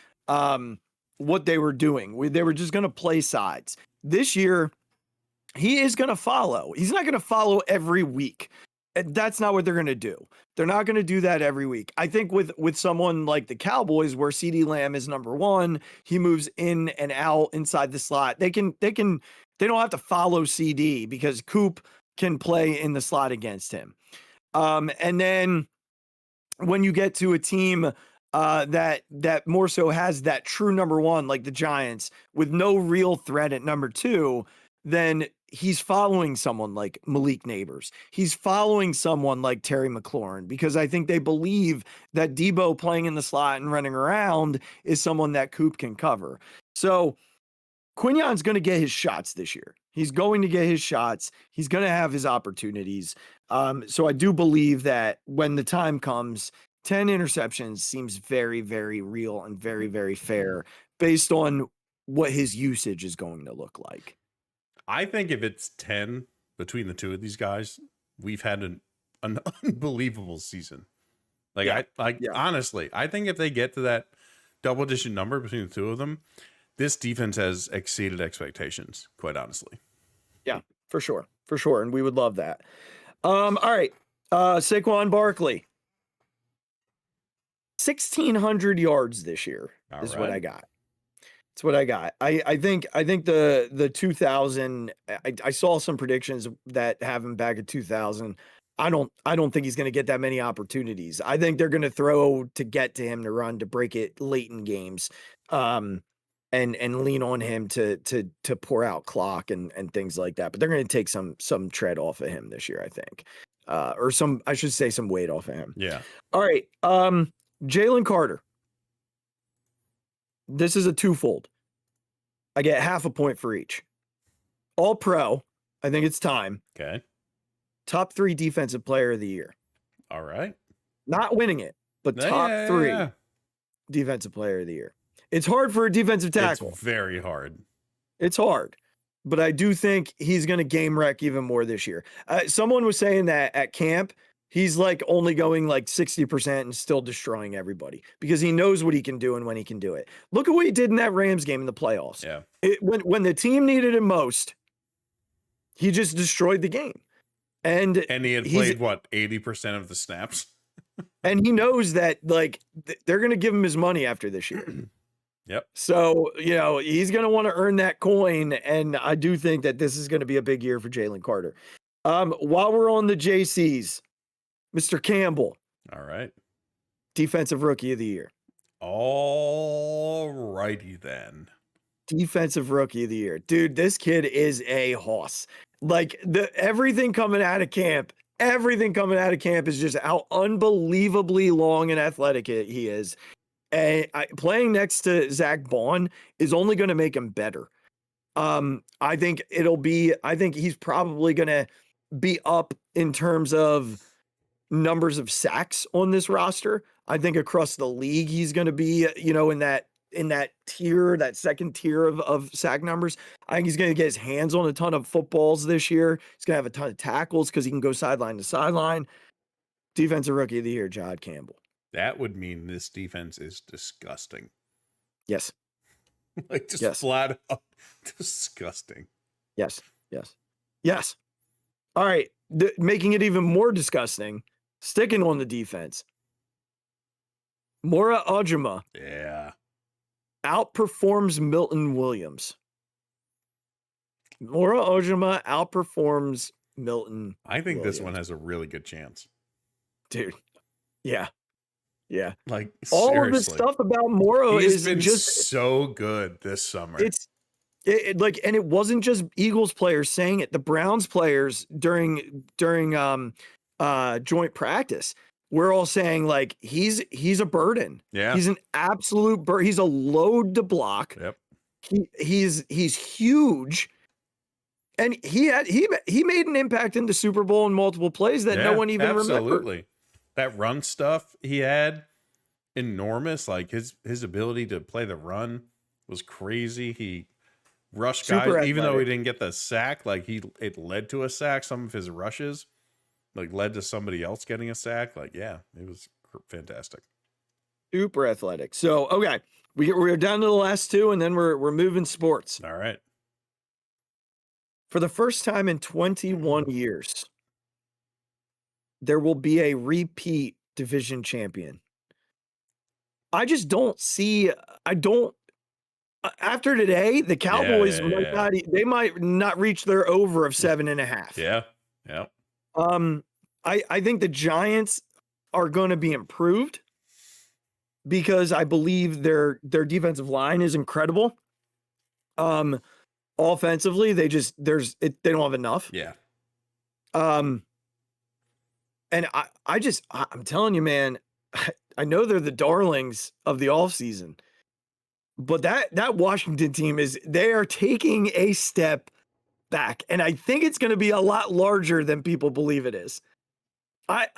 what they were doing. They were just going to play sides. This year he is going to follow. He's not going to follow every week. That's not what they're going to do. They're not going to do that every week. I think with someone like the Cowboys, where CeeDee Lamb is number 1, he moves in and out inside the slot. They don't have to follow CD because Coop can play in the slot against him. And then when you get to a team that more so has that true number 1, like the Giants, with no real threat at number 2, then he's following someone like Malik Neighbors. He's following someone like Terry McLaurin, because I think they believe that Debo playing in the slot and running around is someone that Coop can cover. So Quinyon's going to get his shots this year. He's going to get his shots. He's going to have his opportunities. So I do believe that when the time comes, 10 interceptions seems very, very real and very, very fair based on what his usage is going to look like. I think if it's 10 between the two of these guys, we've had an unbelievable season. Honestly, I think if they get to that double-digit number between the two of them, this defense has exceeded expectations, quite honestly. Yeah, for sure. For sure. And we would love that. All right. Saquon Barkley. 1,600 yards this year is what I got. It's what I got. I think the 2,000. I saw some predictions that have him back at 2,000. I don't think he's going to get that many opportunities. I think they're going to throw to get to him to run to break it late in games, and lean on him to pour out clock and things like that. But they're going to take some tread off of him this year, I think, or I should say some weight off of him. Yeah. All right. Jalen Carter. This is a twofold. I get half a point for each. All pro. I think it's time. Okay. Top 3 defensive player of the year. All right. Not winning it, but top 3 defensive player of the year. It's hard for a defensive tackle. It's very hard. It's hard. But I do think he's going to game wreck even more this year. Someone was saying that at camp, he's only going 60% and still destroying everybody because he knows what he can do and when he can do it. Look at what he did in that Rams game in the playoffs. Yeah. When the team needed him most, he just destroyed the game. And he had played 80% of the snaps. And he knows that they're going to give him his money after this year. Yep. So, he's going to want to earn that coin. And I do think that this is going to be a big year for Jalen Carter. While we're on the JCs, Mr. Campbell, All right. Defensive Rookie of the Year. All righty then. Defensive Rookie of the Year. Dude, this kid is a hoss. Like everything coming out of camp is just how unbelievably long and athletic he is. And playing next to Zach Bond is only going to make him better. I think he's probably going to be up in terms of numbers of sacks on this roster. I think across the league, he's going to be, in that tier, that second tier of sack numbers. I think he's going to get his hands on a ton of footballs this year. He's going to have a ton of tackles because he can go sideline to sideline. Defensive Rookie of the Year, Jod Campbell. That would mean this defense is disgusting. Yes. Like just flat out disgusting. Yes. All right. Making it even more disgusting, sticking on the defense. Mora Ojima. Yeah. Outperforms Milton Williams. Mora Ojima outperforms Milton. I think Williams. This one has a really good chance. Dude. Yeah. Like all seriously. Of the stuff about Mora is been just so good this summer. And it wasn't just Eagles players saying it. The Browns players during joint practice, we're all saying like he's a burden. Yeah, he's an absolute burden. He's a load to block. Yep. He's huge, and he made an impact in the Super Bowl in multiple plays that no one even remembered. Absolutely, that run stuff he had enormous. Like his ability to play the run was crazy. He rushed guys, even though he didn't get the sack. Like it led to a sack. Some of his rushes like led to somebody else getting a sack. Like, yeah, it was fantastic. Super athletic. So, okay, we're down to the last two, and then we're moving sports. All right. For the first time in 21 years, there will be a repeat division champion. I just don't see. After today, the Cowboys might not reach their over of 7.5. Yeah. I think the Giants are going to be improved because I believe their defensive line is incredible. Offensively, they don't have enough. Yeah. And I'm telling you, man, I know they're the darlings of the offseason, but that Washington team they are taking a step back. And I think it's going to be a lot larger than people believe it is. I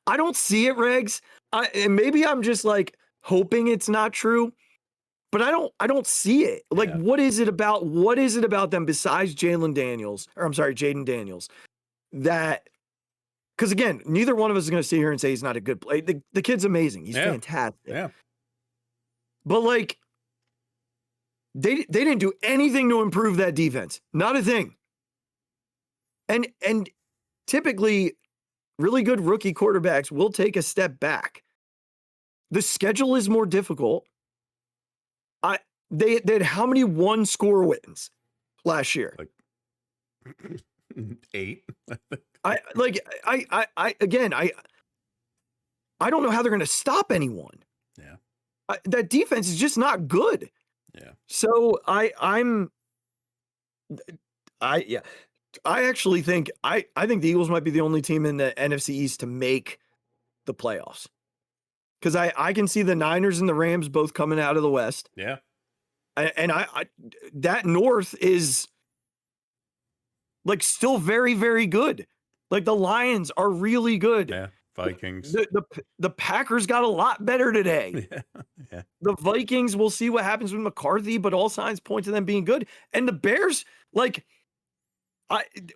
don't see it, Regz. And maybe I'm just like hoping it's not true, but I don't see it. Like, what is it about them besides Jaden Daniels, that, because again, neither one of us is going to sit here and say he's not a good player. The kid's amazing. He's fantastic. Yeah. But like, they didn't do anything to improve that defense. Not a thing. And typically, really good rookie quarterbacks will take a step back. The schedule is more difficult. They had how many one-score wins last year? Like 8. I don't know how they're going to stop anyone. Yeah. That defense is just not good. Yeah. So I actually think I think the Eagles might be the only team in the NFC East to make the playoffs. Because I can see the Niners and the Rams both coming out of the West. Yeah. And I that North is like still very, very good. Like the Lions are really good. Yeah. Vikings. The Packers got a lot better today. Yeah. The Vikings, we'll see what happens with McCarthy, but all signs point to them being good. And the Bears, like,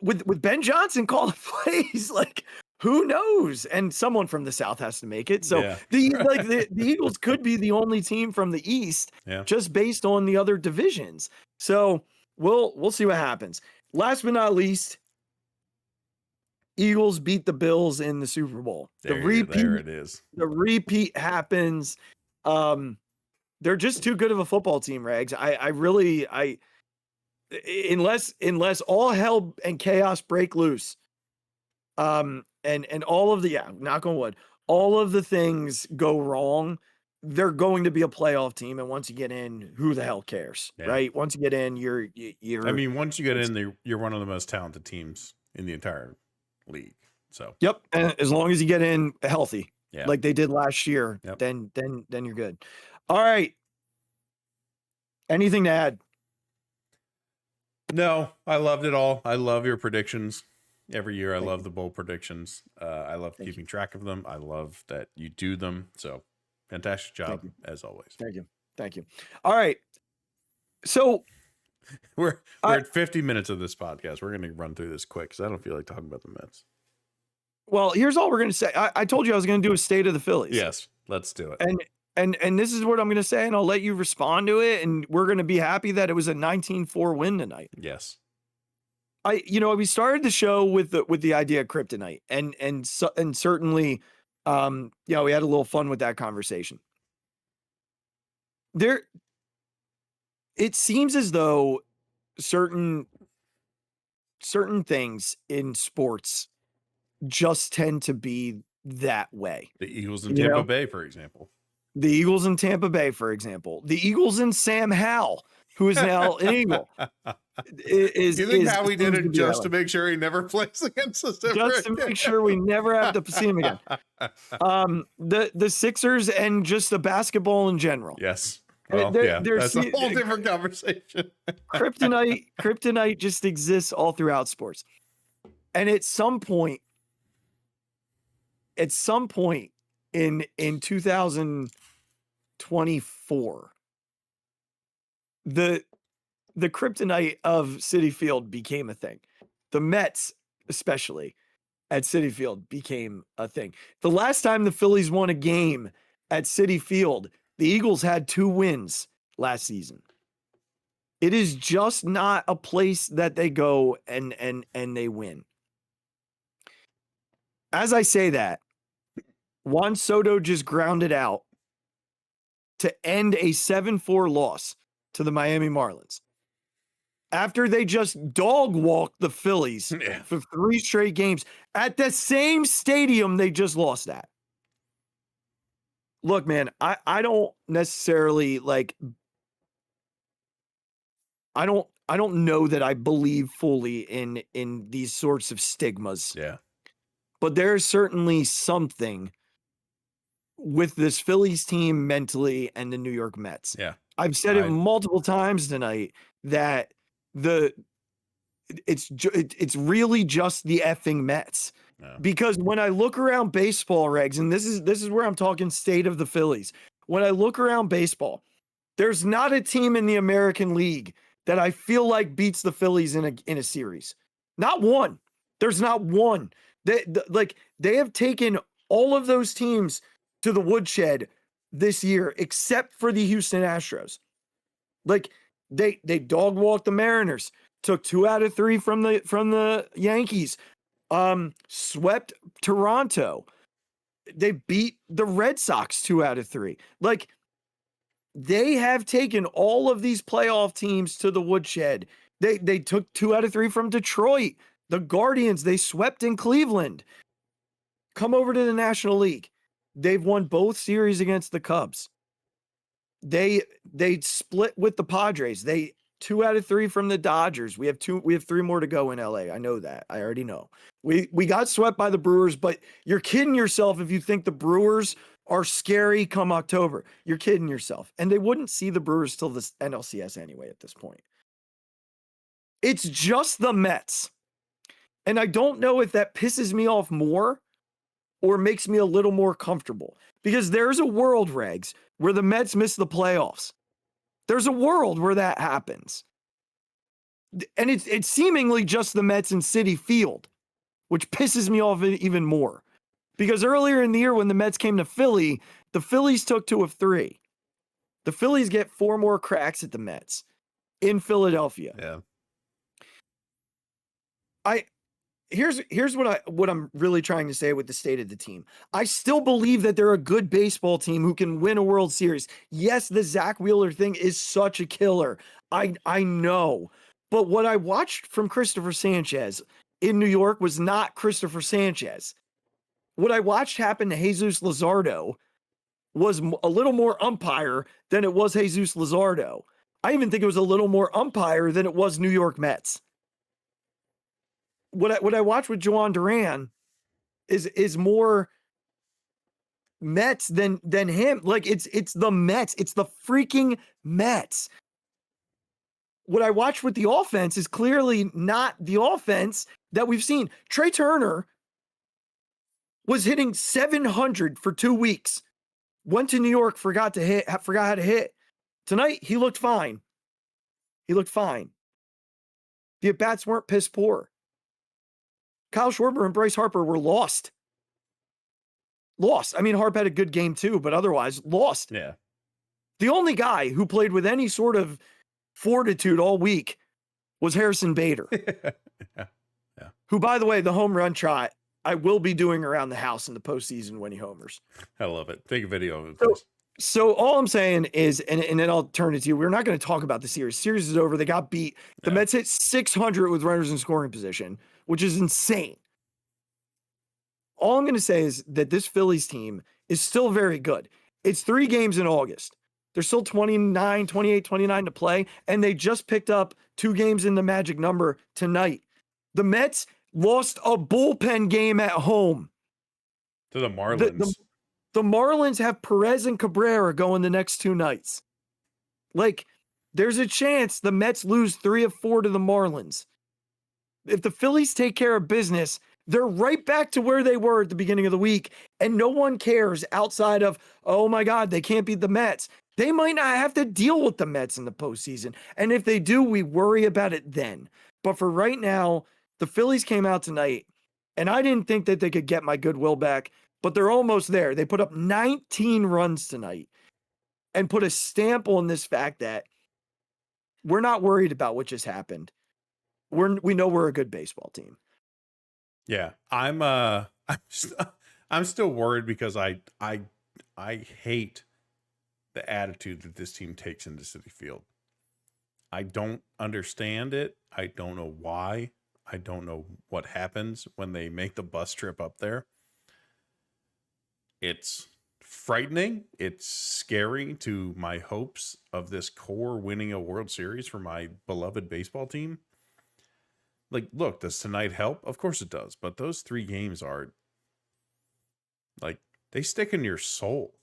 with Ben Johnson calling plays, like, who knows? And someone from the South has to make it. So the Eagles could be the only team from the East, just based on the other divisions. So we'll see what happens. Last but not least, Eagles beat the Bills in the Super Bowl. There it is. The repeat happens. They're just too good of a football team, Regz. Unless all hell and chaos break loose, and all of the knock on wood, all of the things go wrong, they're going to be a playoff team. And once you get in, who the hell cares, right? Once you get in, you're. I mean, once you get in, you're one of the most talented teams in the entire league. So. Yep, and as long as you get in healthy, like they did last year, then you're good. All right. Anything to add? No, I loved it all. I love your predictions every year. I love the bold predictions. I love keeping track of them. I love that you do them. So fantastic job as always. Thank you. All right. So we're at 50 minutes of this podcast. We're going to run through this quick because I don't feel like talking about the Mets. Well, here's all we're going to say. I told you I was going to do a state of the Phillies. Yes, let's do it. And this is what I'm going to say, and I'll let you respond to it. And we're going to be happy that it was a 19-4 win tonight. Yes. We started the show with the idea of kryptonite, and certainly, we had a little fun with that conversation. It seems as though certain things in sports just tend to be that way. The Eagles in Tampa Bay, for example. The Eagles in Tampa Bay, for example. The Eagles in Sam Howell, who is now an Eagle. You think Howie did it just to make sure he never plays against us ever just to make sure we never have to see him again. The Sixers and just the basketball in general. Yes. Well, that's a whole different conversation. Kryptonite just exists all throughout sports. And at some point in 2024, the kryptonite of Citi Field became a thing. The Mets, especially at Citi Field, became a thing. The last time the Phillies won a game at Citi Field, the Eagles had 2 wins last season. It is just not a place that they go and they win. As I say that, Juan Soto just grounded out to end a 7-4 loss to the Miami Marlins. After they just dog walked the Phillies for 3 straight games at the same stadium they just lost at. Look, man, I don't necessarily I don't know that I believe fully in these sorts of stigmas. Yeah. But there's certainly something with this Phillies team mentally and the New York Mets. Yeah. I've said it multiple times tonight that it's really just the effing Mets. No. Because when I look around baseball, Regz, and this is where I'm talking state of the Phillies. When I look around baseball, there's not a team in the American League that I feel like beats the Phillies in a series. Not one. There's not one. They have taken all of those teams to the woodshed this year, except for the Houston Astros. They dog walked the Mariners, took 2 out of 3 from the Yankees, swept Toronto. They beat the Red Sox 2 out of 3. They have taken all of these playoff teams to the woodshed. They took 2 out of 3 from Detroit. The Guardians, they swept in Cleveland. Come over to the National League. They've won both series against the Cubs. They split with the Padres. 2 out of 3 from the Dodgers. We have 3 more to go in LA. I know that. I already know. We got swept by the Brewers, but you're kidding yourself if you think the Brewers are scary come October. You're kidding yourself. And they wouldn't see the Brewers till the NLCS anyway at this point. It's just the Mets. And I don't know if that pisses me off more or makes me a little more comfortable. Because there's a world, Regz, where the Mets miss the playoffs. There's a world where that happens. And it's seemingly just the Mets in Citi Field, which pisses me off even more. Because earlier in the year when the Mets came to Philly, the Phillies took 2 of 3. The Phillies get 4 more cracks at the Mets in Philadelphia. Yeah. Here's what I'm really trying to say with the state of the team. I still believe that they're a good baseball team who can win a World Series. Yes, the Zach Wheeler thing is such a killer. I know. But what I watched from Christopher Sanchez in New York was not Christopher Sanchez. what I watched happen to Jesus Luzardo was a little more umpire than it was Jesus Luzardo. I even think it was a little more umpire than it was New York Mets. What I watched with Juan Duran is more Mets than him. Like it's the Mets. It's the freaking Mets. What I watched with the offense is clearly not the offense that we've seen. Trey Turner was hitting 700 for 2 weeks. Went to New York, forgot how to hit. Tonight, he looked fine. The at-bats weren't piss poor. Kyle Schwarber and Bryce Harper were lost. I mean, Harp had a good game too, but otherwise lost. Yeah. The only guy who played with any sort of fortitude all week was Harrison Bader. Yeah. Who, by the way, the home run trot I will be doing around the house in the postseason when he homers. I love it. Take a video of it, please. So all I'm saying is, and then I'll turn it to you. We're not going to talk about the series. Series is over. They got beat. The Mets hit 600 with runners in scoring position, which is insane. All I'm going to say is that this Phillies team is still very good. It's 3 games in August. There's still 29, 28, 29 to play, and they just picked up 2 games in the magic number tonight. The Mets lost a bullpen game at home to the Marlins. The Marlins have Perez and Cabrera going the next 2 nights. Like, there's a chance the Mets lose 3 of 4 to the Marlins. If the Phillies take care of business, they're right back to where they were at the beginning of the week, and no one cares outside of, oh my God, they can't beat the Mets. They might not have to deal with the Mets in the postseason, and if they do, we worry about it then. But for right now, the Phillies came out tonight, and I didn't think that they could get my goodwill back, but they're almost there. They put up 19 runs tonight and put a stamp on this fact that we're not worried about what just happened. We know we're a good baseball team. Yeah, I'm still worried because I hate the attitude that this team takes into Citi Field. I don't understand it. I don't know why. I don't know what happens when they make the bus trip up there. It's frightening. It's scary to my hopes of this core winning a World Series for my beloved baseball team. Like, look, does tonight help? Of course it does. But those 3 games are like, they stick in your soul.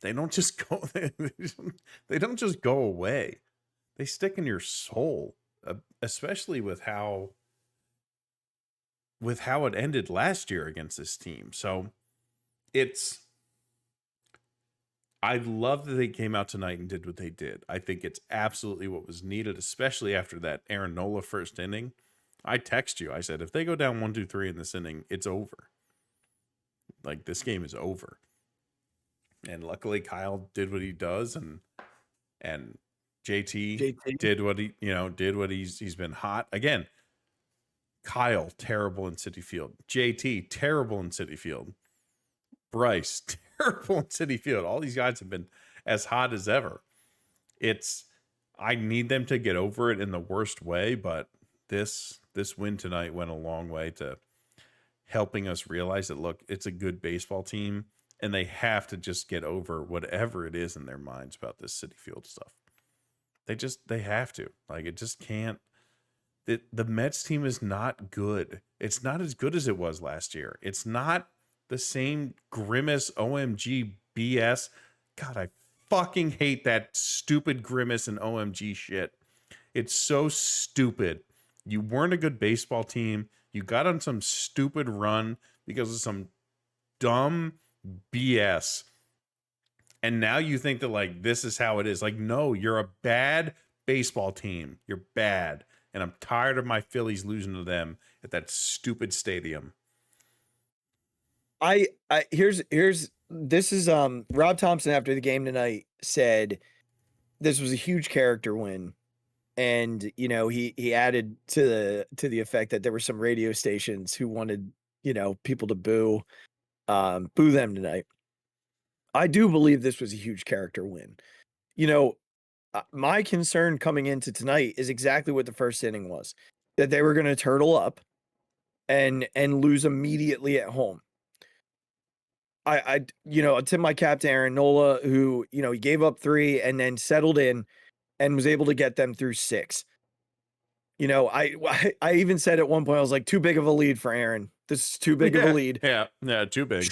They don't just go, they don't just go away. They stick in your soul, especially with how it ended last year against this team. So I love that they came out tonight and did what they did. I think it's absolutely what was needed, especially after that Aaron Nola first inning. I text you. I said, if they go down 1-2-3 in this inning, it's over. Like, this game is over. And luckily Kyle did what he does, and JT did what he's been hot. Again, Kyle, terrible in Citi Field. JT, terrible in Citi Field. Bryce, terrible in Citi Field. All these guys have been as hot as ever. I need them to get over it in the worst way, but this win tonight went a long way to helping us realize that, look, it's a good baseball team, and they have to just get over whatever it is in their minds about this Citi Field stuff. They have to. Like, it just can't. The Mets team is not good. It's not as good as it was last year. It's not the same grimace OMG BS. God, I fucking hate that stupid grimace and OMG shit. It's so stupid. You weren't a good baseball team. You got on some stupid run because of some dumb BS. And now you think that, like, this is how it is. Like, no, you're a bad baseball team. You're bad. And I'm tired of my Phillies losing to them at that stupid stadium. This is Rob Thompson after the game tonight said this was a huge character win. And, you know, he added to the effect that there were some radio stations who wanted, you know, people to boo them tonight. I do believe this was a huge character win. You know, my concern coming into tonight is exactly what the first inning was, that they were going to turtle up and lose immediately at home. I tip my cap to Aaron Nola, who, he gave up 3 and then settled in and was able to get them through 6. I even said at one point, I was like, too big of a lead for Aaron. This is too big of a lead. Yeah, too big.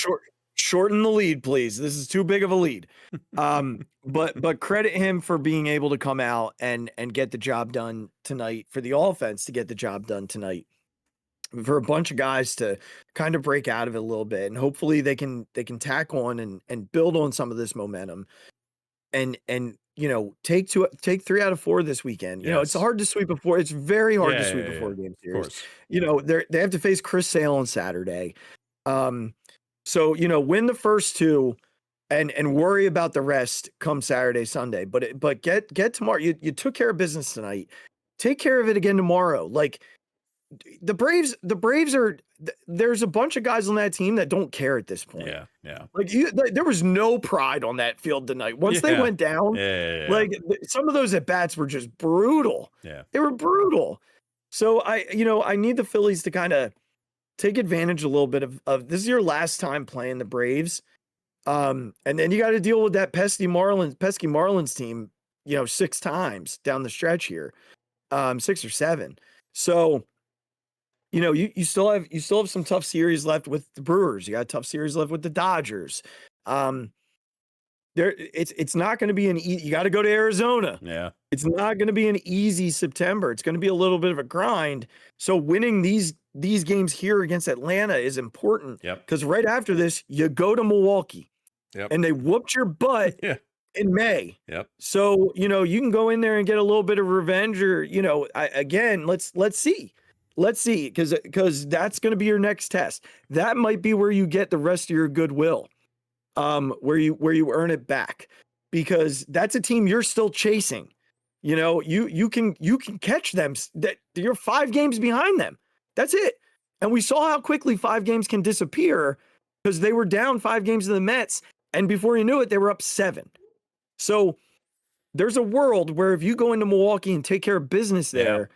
Shorten the lead, please. This is too big of a lead. But credit him for being able to come out and get the job done tonight, for the offense to get the job done tonight, for a bunch of guys to kind of break out of it a little bit, and hopefully they can tack on and build on some of this momentum and take 3 out of 4 this weekend. It's hard to sweep before. It's very hard to sweep before game series. They have to face Chris Sale on Saturday. So, win the first 2 and worry about the rest come Saturday, Sunday. But get tomorrow. You took care of business tonight. Take care of it again tomorrow. Like, the Braves are, there's a bunch of guys on that team that don't care at this point. Yeah. Like, there was no pride on that field tonight. Once they went down, like, some of those at bats were just brutal. Yeah. They were brutal. So I need the Phillies to kind of take advantage a little bit of this is your last time playing the Braves. And then you got to deal with that pesky Marlins team, 6 times down the stretch here. 6 or 7. So, you still have some tough series left with the Brewers. You got a tough series left with the Dodgers. It's not going to be you got to go to Arizona. Yeah. It's not going to be an easy September. It's going to be a little bit of a grind. So winning these games here against Atlanta is important. Yep. Because right after this, you go to Milwaukee. Yep. And they whooped your butt in May. Yep. So, you can go in there and get a little bit of revenge, or, let's see. Let's see, because that's going to be your next test. That might be where you get the rest of your goodwill, where you earn it back, because that's a team you're still chasing. You can catch them. That you're 5 games behind them. That's it. And we saw how quickly 5 games can disappear, because they were down 5 games to the Mets, and before you knew it, they were up 7. So there's a world where if you go into Milwaukee and take care of business there,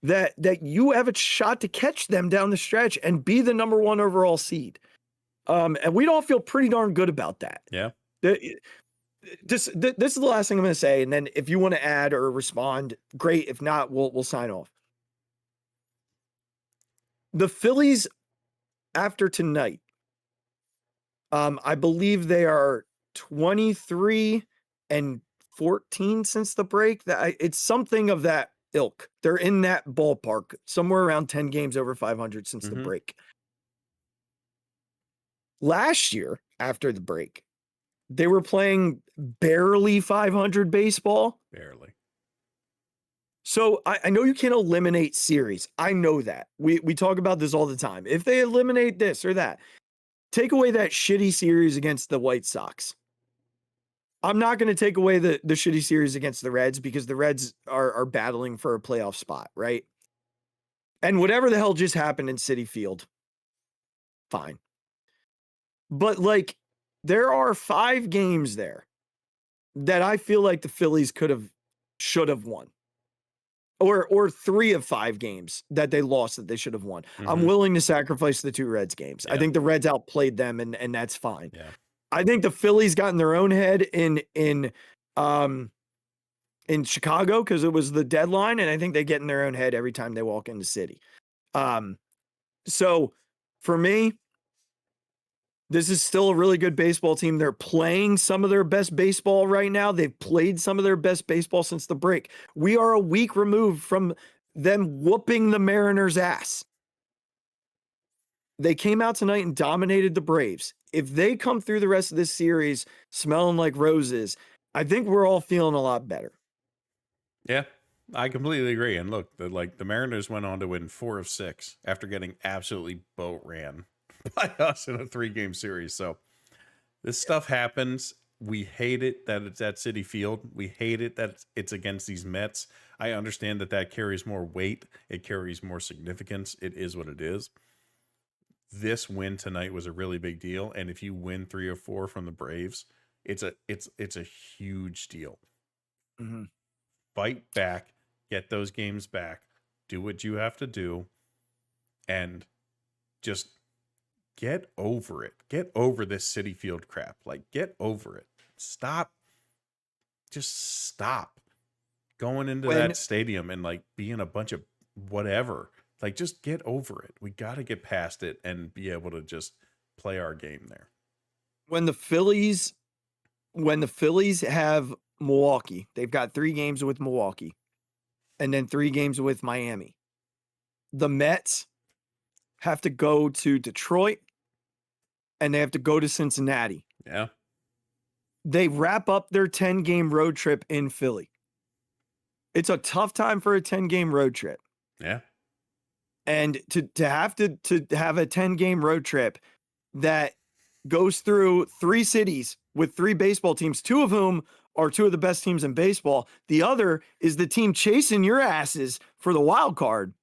that you have a shot to catch them down the stretch and be the number 1 overall seed. And we'd all feel pretty darn good about that. Yeah. This is the last thing I'm going to say. And then if you want to add or respond, great. If not, we'll sign off. The Phillies, after tonight, I believe they are 23-14 since the break. It's something of that ilk. They're in that ballpark, somewhere around 10 games over 500 since the break. Last year, after the break, they were playing barely 500 baseball. Barely. So I know you can't eliminate series. I know that. We talk about this all the time. If they eliminate this or that, take away that shitty series against the White Sox. I'm not going to take away the shitty series against the Reds, because the Reds are battling for a playoff spot, right? And whatever the hell just happened in Citi Field, fine. But, like, there are 5 games there that I feel like the Phillies should have won. Or 3 of 5 games that they lost that they should have won. I'm willing to sacrifice the 2 Reds games. I think the Reds outplayed them, and that's fine. Yeah. I think the Phillies got in their own head in Chicago, because it was the deadline, and I think they get in their own head every time they walk into Citi. So for me, this is still a really good baseball team. They're playing some of their best baseball right now. They've played some of their best baseball since the break. We are a week removed from them whooping the Mariners' ass. They came out tonight and dominated the Braves. If they come through the rest of this series smelling like roses, I think we're all feeling a lot better. Yeah, I completely agree. And look, the Mariners went on to win 4 of 6 after getting absolutely boat ran by us in a 3-game series. So this stuff happens. We hate it that it's at Citi Field. We hate it that it's against these Mets. I understand that carries more weight. It carries more significance. It is what it is. This win tonight was a really big deal. And if you win 3 or 4 from the Braves, it's a huge deal. Fight back, get those games back, do what you have to do, and just get over it. Get over this Citi Field crap. Like, get over it. Stop. Just stop going into that stadium and like being a bunch of whatever. Like, just get over it. We got to get past it and be able to just play our game there. When the Phillies have Milwaukee, they've got 3 games with Milwaukee and then 3 games with Miami. The Mets have to go to Detroit and they have to go to Cincinnati. Yeah. They wrap up their 10-game road trip in Philly. It's a tough time for a 10-game road trip. Yeah. And to have a 10-game road trip that goes through 3 cities with 3 baseball teams, 2 of whom are 2 of the best teams in baseball. The other is the team chasing your asses for the wild card.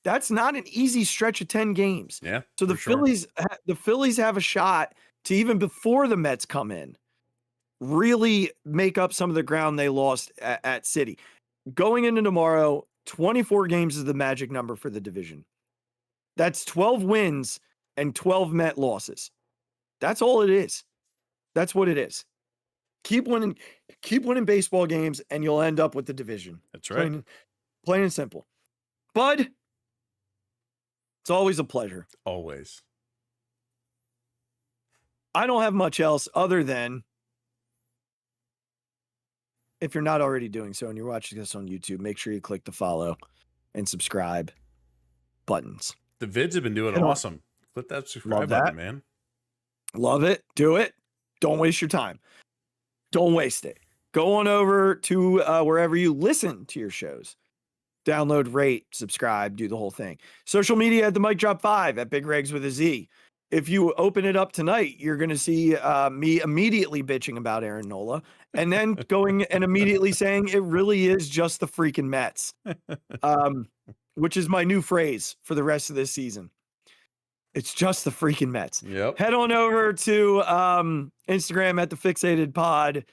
That's not an easy stretch of 10 games. Yeah. So the Phillies have a shot to, even before the Mets come in, really make up some of the ground they lost at Citi. Going into tomorrow, 24 games is the magic number for the division. That's 12 wins and 12 Met losses. That's all it is. That's what it is. Keep winning baseball games and you'll end up with the division. That's right. Plain and simple. Bud, it's always a pleasure. Always. I don't have much else other than, if you're not already doing so and you're watching this on YouTube, make sure you click the follow and subscribe buttons. The vids have been doing awesome. Click that subscribe button, man. Love it. Do it. Don't waste your time. Don't waste it. Go on over to wherever you listen to your shows. Download, rate, subscribe, do the whole thing. Social media at the Mic Drop 5 at Big Regz with a Z. If you open it up tonight, you're going to see me immediately bitching about Aaron Nola and then going and immediately saying it really is just the freaking Mets, which is my new phrase for the rest of this season. It's just the freaking Mets. Yep. Head on over to Instagram at the Phixated Pod.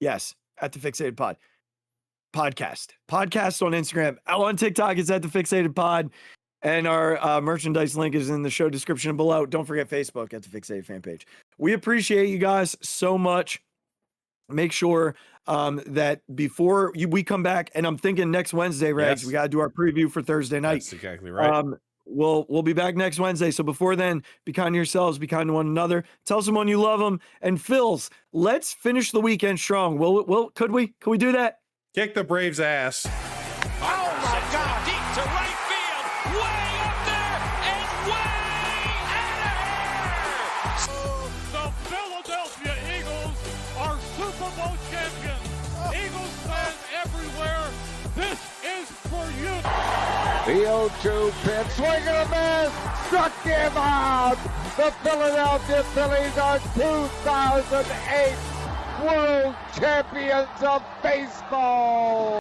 Yes, at the Phixated Pod. Podcast on Instagram. On TikTok, it's at the Phixated Pod. And our merchandise link is in the show description below. Don't forget Facebook at the Phixated fan page. We appreciate you guys so much. Make sure that before we come back, and I'm thinking next Wednesday, Regz, we got to do our preview for Thursday night. That's exactly right. We'll be back next Wednesday. So before then, be kind to yourselves, be kind to one another. Tell someone you love them. And Phils, let's finish the weekend strong. Could we do that? Kick the Braves' ass. Oh my God! Deep to right field, way up there and way out of here. The Philadelphia Eagles are Super Bowl champions. Eagles fans everywhere, this is for you. The 0-2 pitch, swing and a miss, struck him out. The Philadelphia Phillies are 2008 World Champions of Baseball.